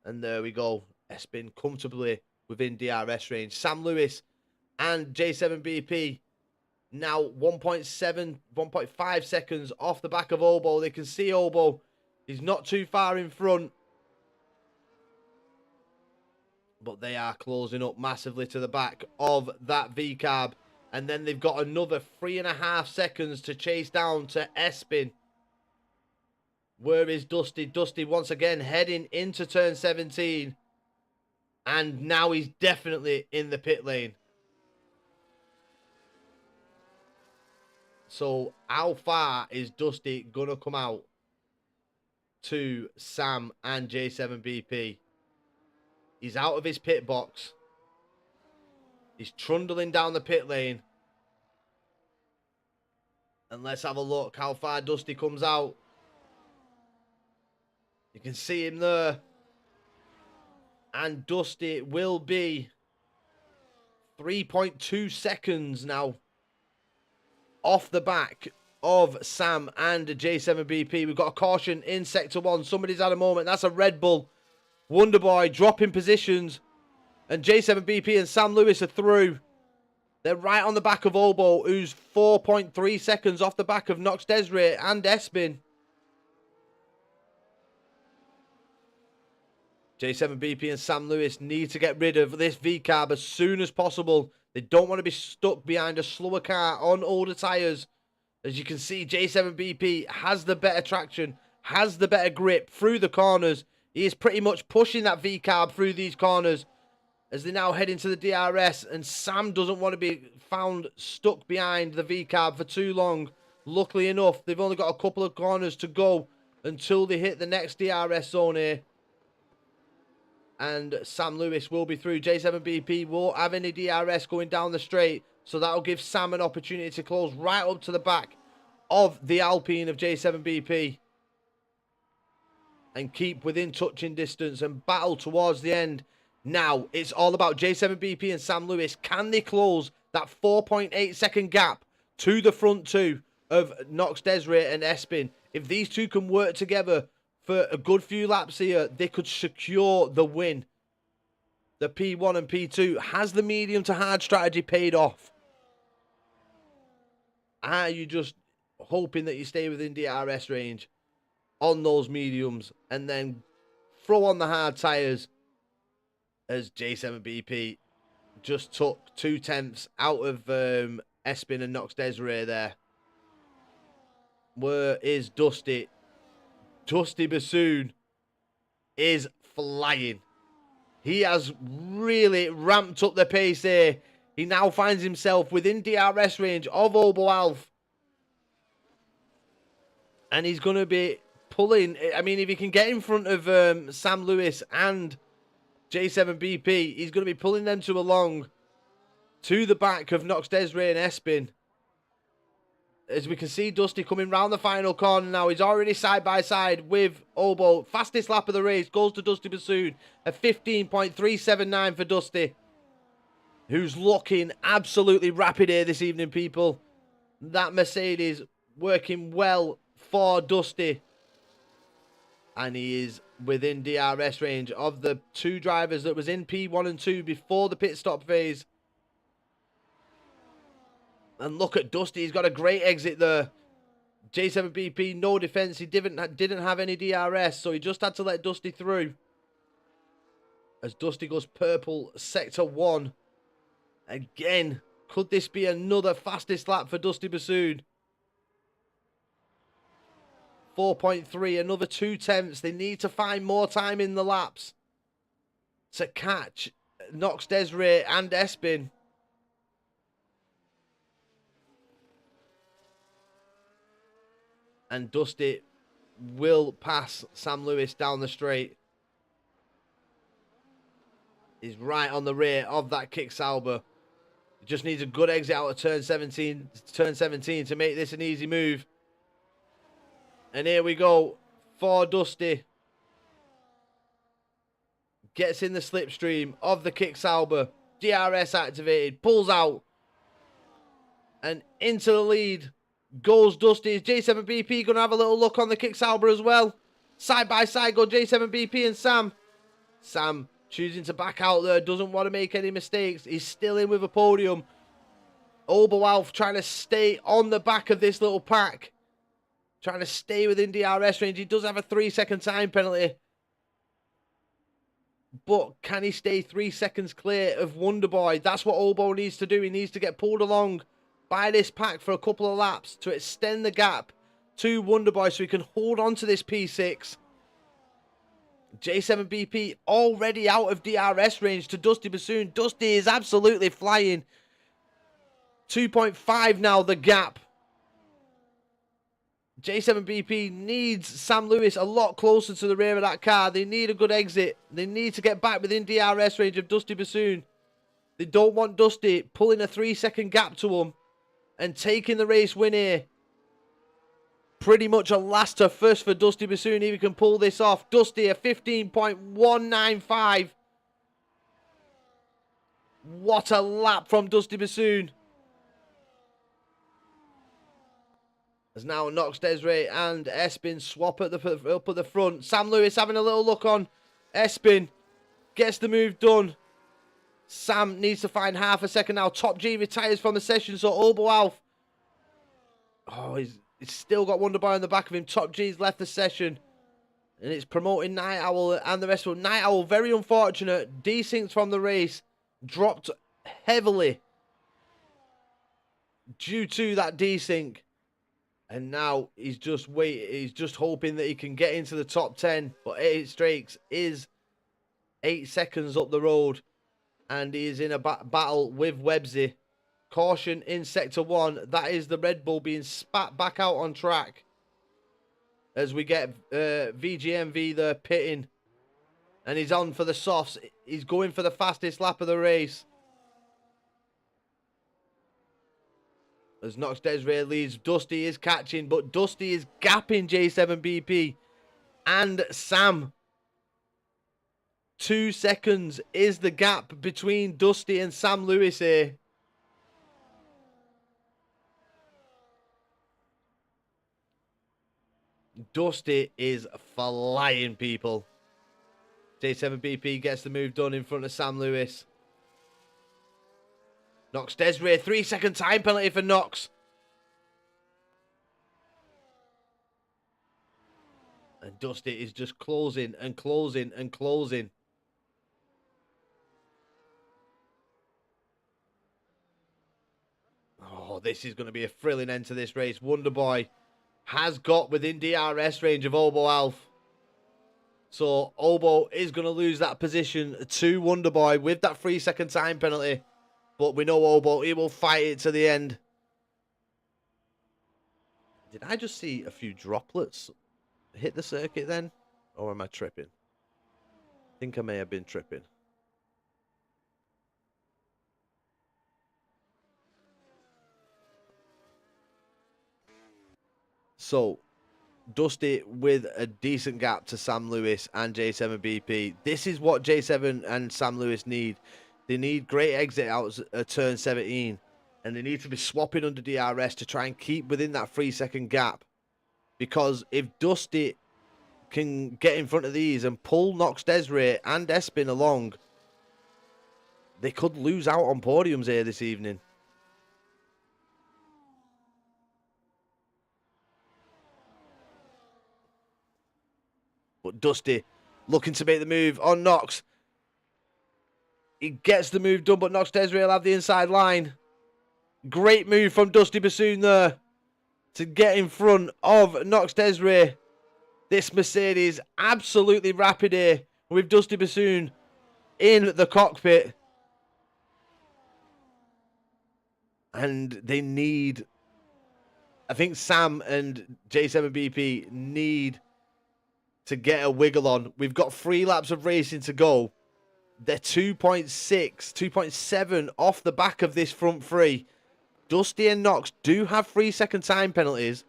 And there we go. Espin comfortably within DRS range. Sam Lewis and J7BP now 1.5 seconds off the back of Obo. They can see Obo. He's not too far in front. But they are closing up massively to the back of that VCAB. And then they've got another 3.5 seconds to chase down to Espin. Where is Dusty? Dusty once again heading into turn 17. And now he's definitely in the pit lane. So how far is Dusty going to come out to Sam and J7BP? He's out of his pit box. He's trundling down the pit lane. And let's have a look how far Dusty comes out. You can see him there. And Dusty will be 3.2 seconds now off the back of Sam and J7BP. We've got a caution in Sector 1. Somebody's had a moment. That's a Red Bull. Wonderboy dropping positions. And J7BP and Sam Lewis are through. They're right on the back of Obo, who's 4.3 seconds off the back of Nox Desiree and Espin. J7BP and Sam Lewis need to get rid of this V-carb as soon as possible. They don't want to be stuck behind a slower car on older tyres. As you can see, J7BP has the better traction, has the better grip through the corners. He is pretty much pushing that V-carb through these corners as they now head into the DRS. And Sam doesn't want to be found stuck behind the V-carb for too long. Luckily enough, they've only got a couple of corners to go until they hit the next DRS zone here. And Sam Lewis will be through. J7BP won't have any DRS going down the straight, so that'll give Sam an opportunity to close right up to the back of the Alpine of J7BP and keep within touching distance and battle towards the end. Now it's all about J7BP and Sam Lewis. Can they close that 4.8 second gap to the front two of Nox Desiree and Espin? If these two can work together for a good few laps here, they could secure the win. The P1 and P2. Has the medium to hard strategy paid off? Are you just hoping that you stay within DRS range on those mediums and then throw on the hard tyres, as J7BP just took 2/10 out of Espin and Nox Desiree there? Where is Dusty? Dusty Bassoon is flying. He has really ramped up the pace here. He now finds himself within DRS range of Obo Alf. And he's going to be pulling. I mean, if he can get in front of Sam Lewis and J7BP, he's going to be pulling them two along to the back of Nox Desiree and Espin. As we can see Dusty coming round the final corner now. He's already side by side with Obo. Fastest lap of the race goes to Dusty Bassoon. A 15.379 for Dusty, who's looking absolutely rapid here this evening, people. That Mercedes working well for Dusty. And he is within DRS range of the two drivers that was in P1 and 2 before the pit stop phase. And look at Dusty. He's got a great exit there. J7BP, no defense. He didn't have any DRS, so he just had to let Dusty through. As Dusty goes purple, sector 1. Again, could this be another fastest lap for Dusty Bassoon? 4.3, another 2/10. They need to find more time in the laps to catch Nox Desiree and Espin. And Dusty will pass Sam Lewis down the straight. He's right on the rear of that Kick Sauber. He just needs a good exit out of turn 17 to make this an easy move. And here we go for Dusty. Gets in the slipstream of the Kick Sauber. DRS activated. Pulls out. And into the lead goes Dusty. Is J7BP going to have a little look on the Kick Sauber as well? Side by side go J7BP and Sam. Sam choosing to back out there. Doesn't want to make any mistakes. He's still in with a podium. Obo Alf trying to stay on the back of this little pack. Trying to stay within DRS range. He does have a 3-second time penalty. But can he stay 3 seconds clear of Wonderboy? That's what Obo needs to do. He needs to get pulled along by this pack for a couple of laps to extend the gap to Wonderboy so he can hold on to this P6. J7BP already out of DRS range to Dusty Bassoon. Dusty is absolutely flying. 2.5 now, the gap. J7BP needs Sam Lewis a lot closer to the rear of that car. They need a good exit. They need to get back within DRS range of Dusty Bassoon. They don't want Dusty pulling a 3-second gap to him and taking the race win here. Pretty much a last to first for Dusty Bassoon if he can pull this off. Dusty, a 15.195. What a lap from Dusty Bassoon. As now Nox Desiree and Espin swap up at the front. Sam Lewis having a little look on Espin. Gets the move done. Sam needs to find half a second now. Top G retires from the session, so Obo Alf. Oh, he's still got Wonderboy on the back of him. Top G's left the session. And it's promoting Night Owl and the rest of them. Night Owl, very unfortunate. Desynced from the race. Dropped heavily due to that desync. And now he's just He's just hoping that he can get into the top 10. But 88 Strakes is 8 seconds up the road. And he is in a battle with Websy. Caution in Sector 1. That is the Red Bull being spat back out on track. As we get VGMV there pitting. And he's on for the softs. He's going for the fastest lap of the race. As Nox Desiree leads, Dusty is catching, but Dusty is gapping J7BP and Sam. 2 seconds is the gap between Dusty and Sam Lewis here. Dusty is flying, people. J7BP gets the move done in front of Sam Lewis. Nox Desiree, 3 second time penalty for Nox. And Dusty is just closing and closing and closing. Oh, this is going to be a thrilling end to this race. Wonderboy has got within DRS range of Obo Alf. So Obo is going to lose that position to Wonderboy with that 3 second time penalty. But we know Obo, he will fight it to the end. Did I just see a few droplets hit the circuit then? Or am I tripping? I think I may have been tripping. So, Dusty with a decent gap to Sam Lewis and J7BP. This is what J7 and Sam Lewis need. They need great exit outs at turn 17. And they need to be swapping under DRS to try and keep within that 3 second gap. Because if Dusty can get in front of these and pull Nox Desiree and Espin along, they could lose out on podiums here this evening. But Dusty looking to make the move on Nox. He gets the move done, but Nox Desiree will have the inside line. Great move from Dusty Bassoon there to get in front of Nox Desiree. This Mercedes absolutely rapid here with Dusty Bassoon in the cockpit. And they need... I think Sam and J7BP need to get a wiggle on. We've got 3 laps of racing to go. They're 2.6, 2.7 off the back of this front 3. Dusty and Nox do have 3 second time penalties.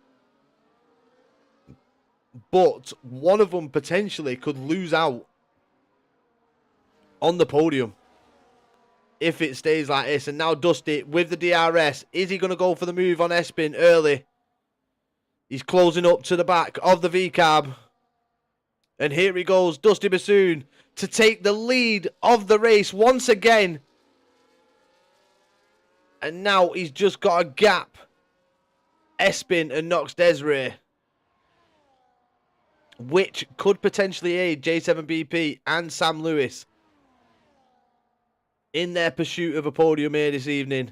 But one of them potentially could lose out on the podium if it stays like this. And now Dusty with the DRS. Is he going to go for the move on Espin early? He's closing up to the back of the V-Cab. And here he goes, Dusty Bassoon, to take the lead of the race once again. And now he's just got a gap. Espin and Nox Desiree. Which could potentially aid J7BP and Sam Lewis in their pursuit of a podium here this evening.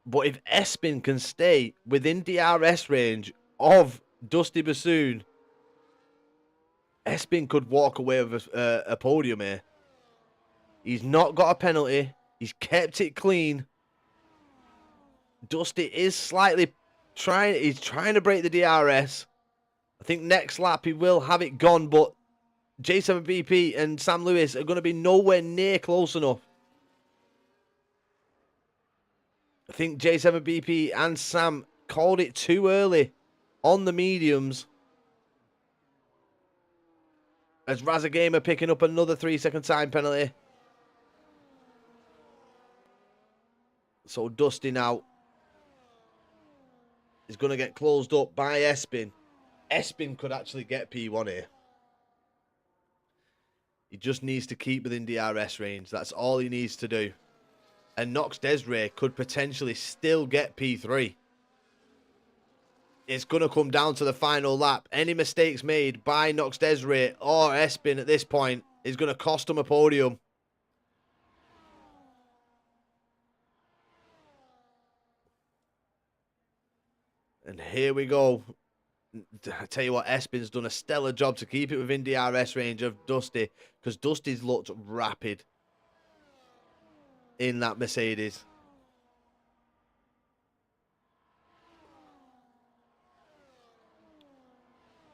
But if Espin can stay within DRS range of Dusty Bassoon, Espin could walk away with a podium here. He's not got a penalty. He's kept it clean. Dusty is slightly trying. He's trying to break the DRS. I think next lap he will have it gone, but J7BP and Sam Lewis are going to be nowhere near close enough. I think J7BP and Sam called it too early on the mediums. As Razagamer picking up another 3 second time penalty. So Dusty now is going to get closed up by Espin. Espin could actually get P1 here. He just needs to keep within DRS range. That's all he needs to do. And Nox Desiree could potentially still get P3. it's going to come down to the final lap. Any mistakes made by Nox Desiree or Espin at this point is going to cost them a podium. And here we go. I tell you what, Espin's done a stellar job to keep it within DRS range of Dusty, because Dusty's looked rapid in that Mercedes.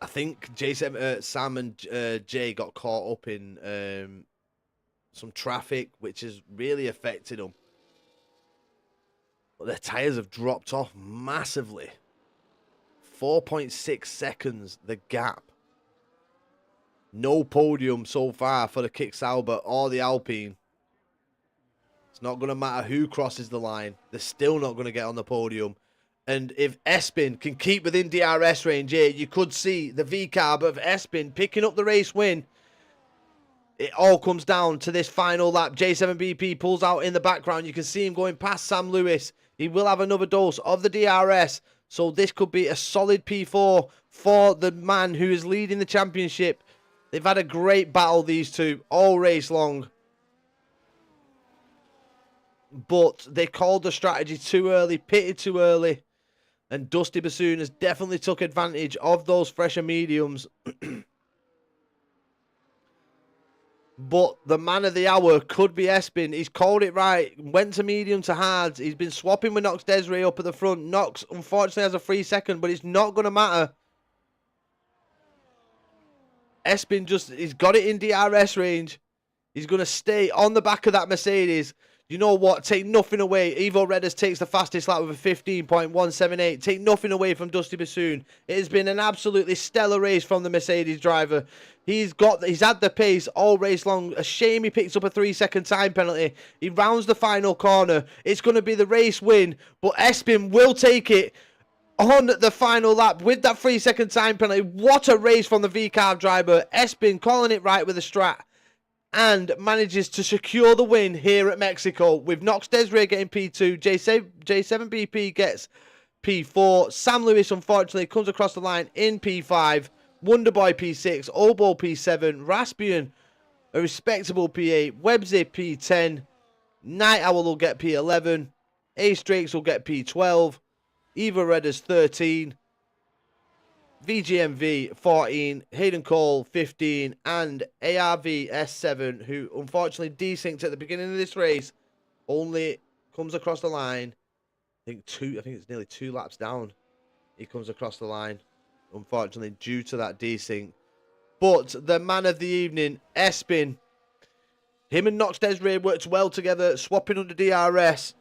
I think Sam and Jay got caught up in some traffic, which has really affected them. But their tyres have dropped off massively. 4.6 seconds, the gap. No podium so far for the Kick Sauber or the Alpine. It's not going to matter who crosses the line. They're still not going to get on the podium. And if Espin can keep within DRS range here, you could see the V-carb of Espin picking up the race win. It all comes down to this final lap. J7BP pulls out in the background. You can see him going past Sam Lewis. He will have another dose of the DRS. So this could be a solid P4 for the man who is leading the championship. They've had a great battle, these two, all race long. But they called the strategy too early, pitted too early. And Dusty Bassoon has definitely took advantage of those fresher mediums. But the man of the hour could be Espin. He's called it right. Went to medium to hards. He's been swapping with Nox Desiree up at the front. Nox, unfortunately, has a 3 second, but it's not going to matter. Espin he's got it in DRS range. He's going to stay on the back of that Mercedes. You know what? Take nothing away. Evo Redders takes the fastest lap with a 15.178. Take nothing away from Dusty Bassoon. It has been an absolutely stellar race from the Mercedes driver. He's had the pace all race long. A shame he picks up a 3 second time penalty. He rounds the final corner. It's going to be the race win, but Espin will take it on the final lap with that 3 second time penalty. What a race from the V-carb driver. Espin calling it right with a strat and manages to secure the win here at Mexico, with Nox Desiree getting P2, J7BP gets P4, Sam Lewis unfortunately comes across the line in P5, Wonderboy P6, Obo P7, Raspian a respectable P8, Websy P10, Night Owl will get P11, Ace Drakes will get P12, Eva Redders 13, VGMV 14, Hayden Cole 15, and ARV S7, who unfortunately desynced at the beginning of this race, only comes across the line. I think it's nearly 2 laps down. He comes across the line, unfortunately, due to that desync. But the man of the evening, Espin, him and Nox Desiree worked well together, swapping under DRS,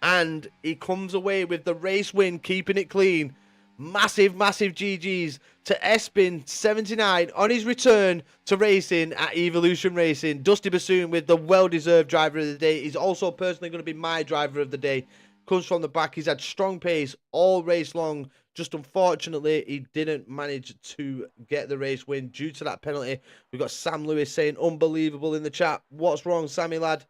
and he comes away with the race win, keeping it clean. Massive, massive GGs to Espin 79 on his return to racing at Evolution Racing. Dusty Bassoon with the well-deserved driver of the day. He's also personally going to be my driver of the day. Comes from the back. He's had strong pace all race long. Just unfortunately, he didn't manage to get the race win due to that penalty. We've got Sam Lewis saying unbelievable in the chat. What's wrong, Sammy lad?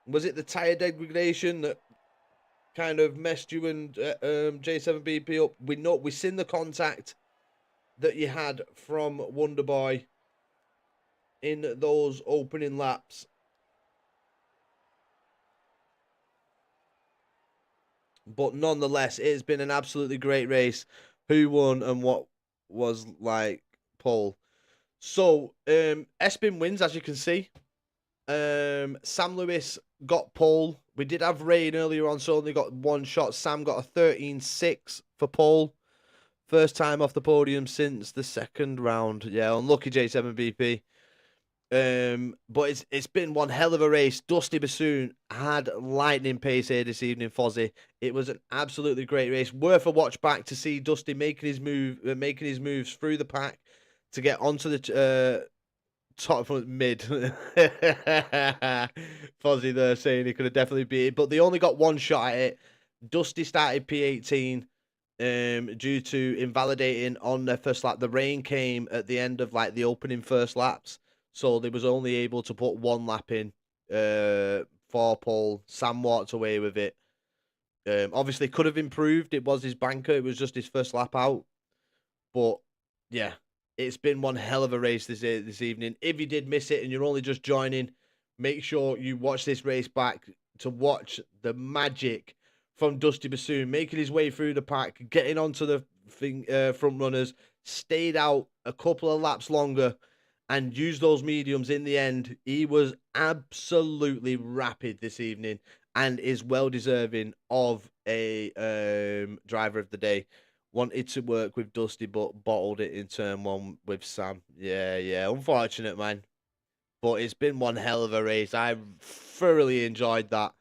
Was it the tyre degradation that kind of messed you and J7BP up? We've seen the contact that you had from Wonderboy in those opening laps. But nonetheless, it has been an absolutely great race. Who won and what was like pole? So, Espin wins, as you can see. Sam Lewis got pole. We did have rain earlier on, so only got 1 shot. Sam got a 13.6 for pole. First time off the podium since the second round. Yeah, unlucky J7BP. But it's been one hell of a race. Dusty Bassoon had lightning pace here this evening, Fozzy. It was an absolutely great race. Worth a watch back to see Dusty making his moves through the pack to get onto the top of mid. Fozzy there saying he could have definitely beat it, but they only got 1 shot at it. Dusty started P18 due to invalidating on their first lap. The rain came at the end of the opening first laps, so they was only able to put 1 lap in 4 pole. Sam walked away with it. Obviously, could have improved. It was his banker. It was just his first lap out. But yeah, it's been one hell of a race this evening. If you did miss it and you're only just joining, make sure you watch this race back to watch the magic from Dusty Bassoon making his way through the pack, getting onto the front runners, stayed out a couple of laps longer, and used those mediums in the end. He was absolutely rapid this evening and is well deserving of a driver of the day. Wanted to work with Dusty, but bottled it in turn 1 with Sam. Yeah, unfortunate, man. But it's been one hell of a race. I thoroughly enjoyed that.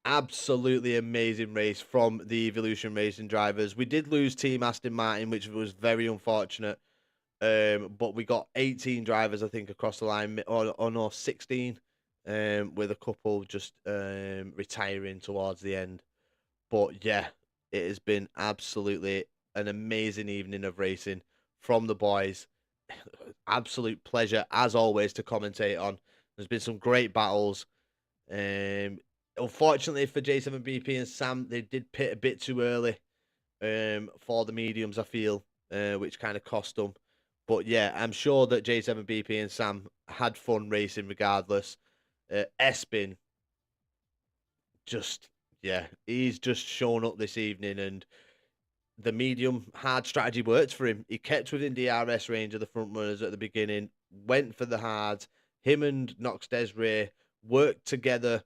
Absolutely amazing race from the Evolution Racing drivers. We did lose Team Aston Martin, which was very unfortunate. But we got 18 drivers, I think, across the line, or no, 16, with a couple just retiring towards the end. But yeah, it has been absolutely an amazing evening of racing from the boys. Absolute pleasure, as always, to commentate on. There's been some great battles. Unfortunately for J7BP and Sam, they did pit a bit too early for the mediums, I feel, which kind of cost them. But yeah, I'm sure that J7BP and Sam had fun racing regardless. Espin, he's just shown up this evening, and the medium hard strategy worked for him. He kept within DRS range of the front runners at the beginning, went for the hard. Him and Nox Desiree worked together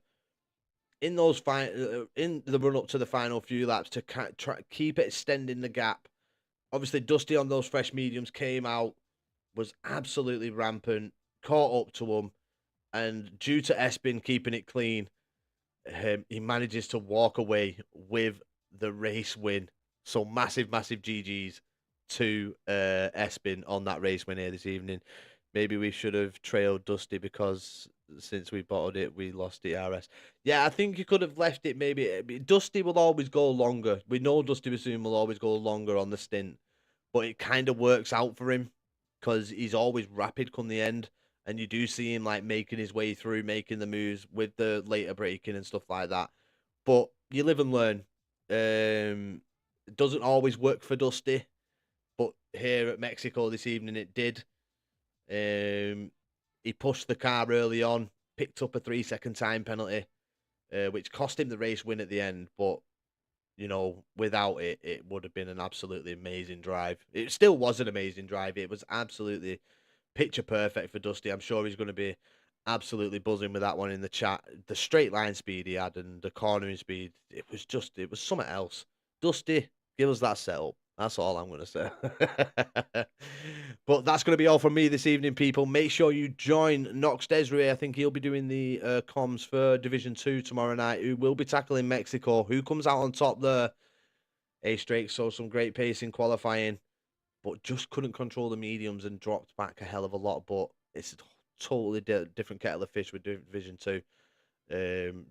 in those in the run up to the final few laps to try keep extending the gap. Obviously, Dusty on those fresh mediums came out, was absolutely rampant, caught up to him, and due to Espin keeping it clean, he manages to walk away with the race win. So massive GGs to Espin on that race win here this evening. Maybe we should have trailed Dusty because since we bottled it, we lost DRS. Yeah, I think you could have left it maybe. Dusty will always go longer. We know Dusty Bassoon will always go longer on the stint, but it kind of works out for him because he's always rapid come the end. And you do see him like making his way through, making the moves with the later braking and stuff like that. But you live and learn. It doesn't always work for Dusty, but here at Mexico this evening it did. He pushed the car early on, picked up a 3-second time penalty, which cost him the race win at the end. But you know, without it, it would have been an absolutely amazing drive. It still was an amazing drive. It was absolutely picture perfect for Dusty. I'm sure he's going to be absolutely buzzing with that one in the chat. The straight line speed he had and the cornering speed, it was something else. Dusty, give us that setup. That's all I'm going to say. But that's going to be all from me this evening, people. Make sure you join Nox Desiree. I think he'll be doing the comms for Division 2 tomorrow night, who will be tackling Mexico. Who comes out on top there? A-Strake, so some great pace in qualifying, but just couldn't control the mediums and dropped back a hell of a lot. But it's a totally different kettle of fish with Division 2.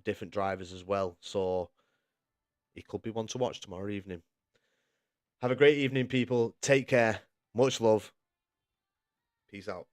Different drivers as well. So he could be one to watch tomorrow evening. Have a great evening, people. Take care. Much love. Peace out.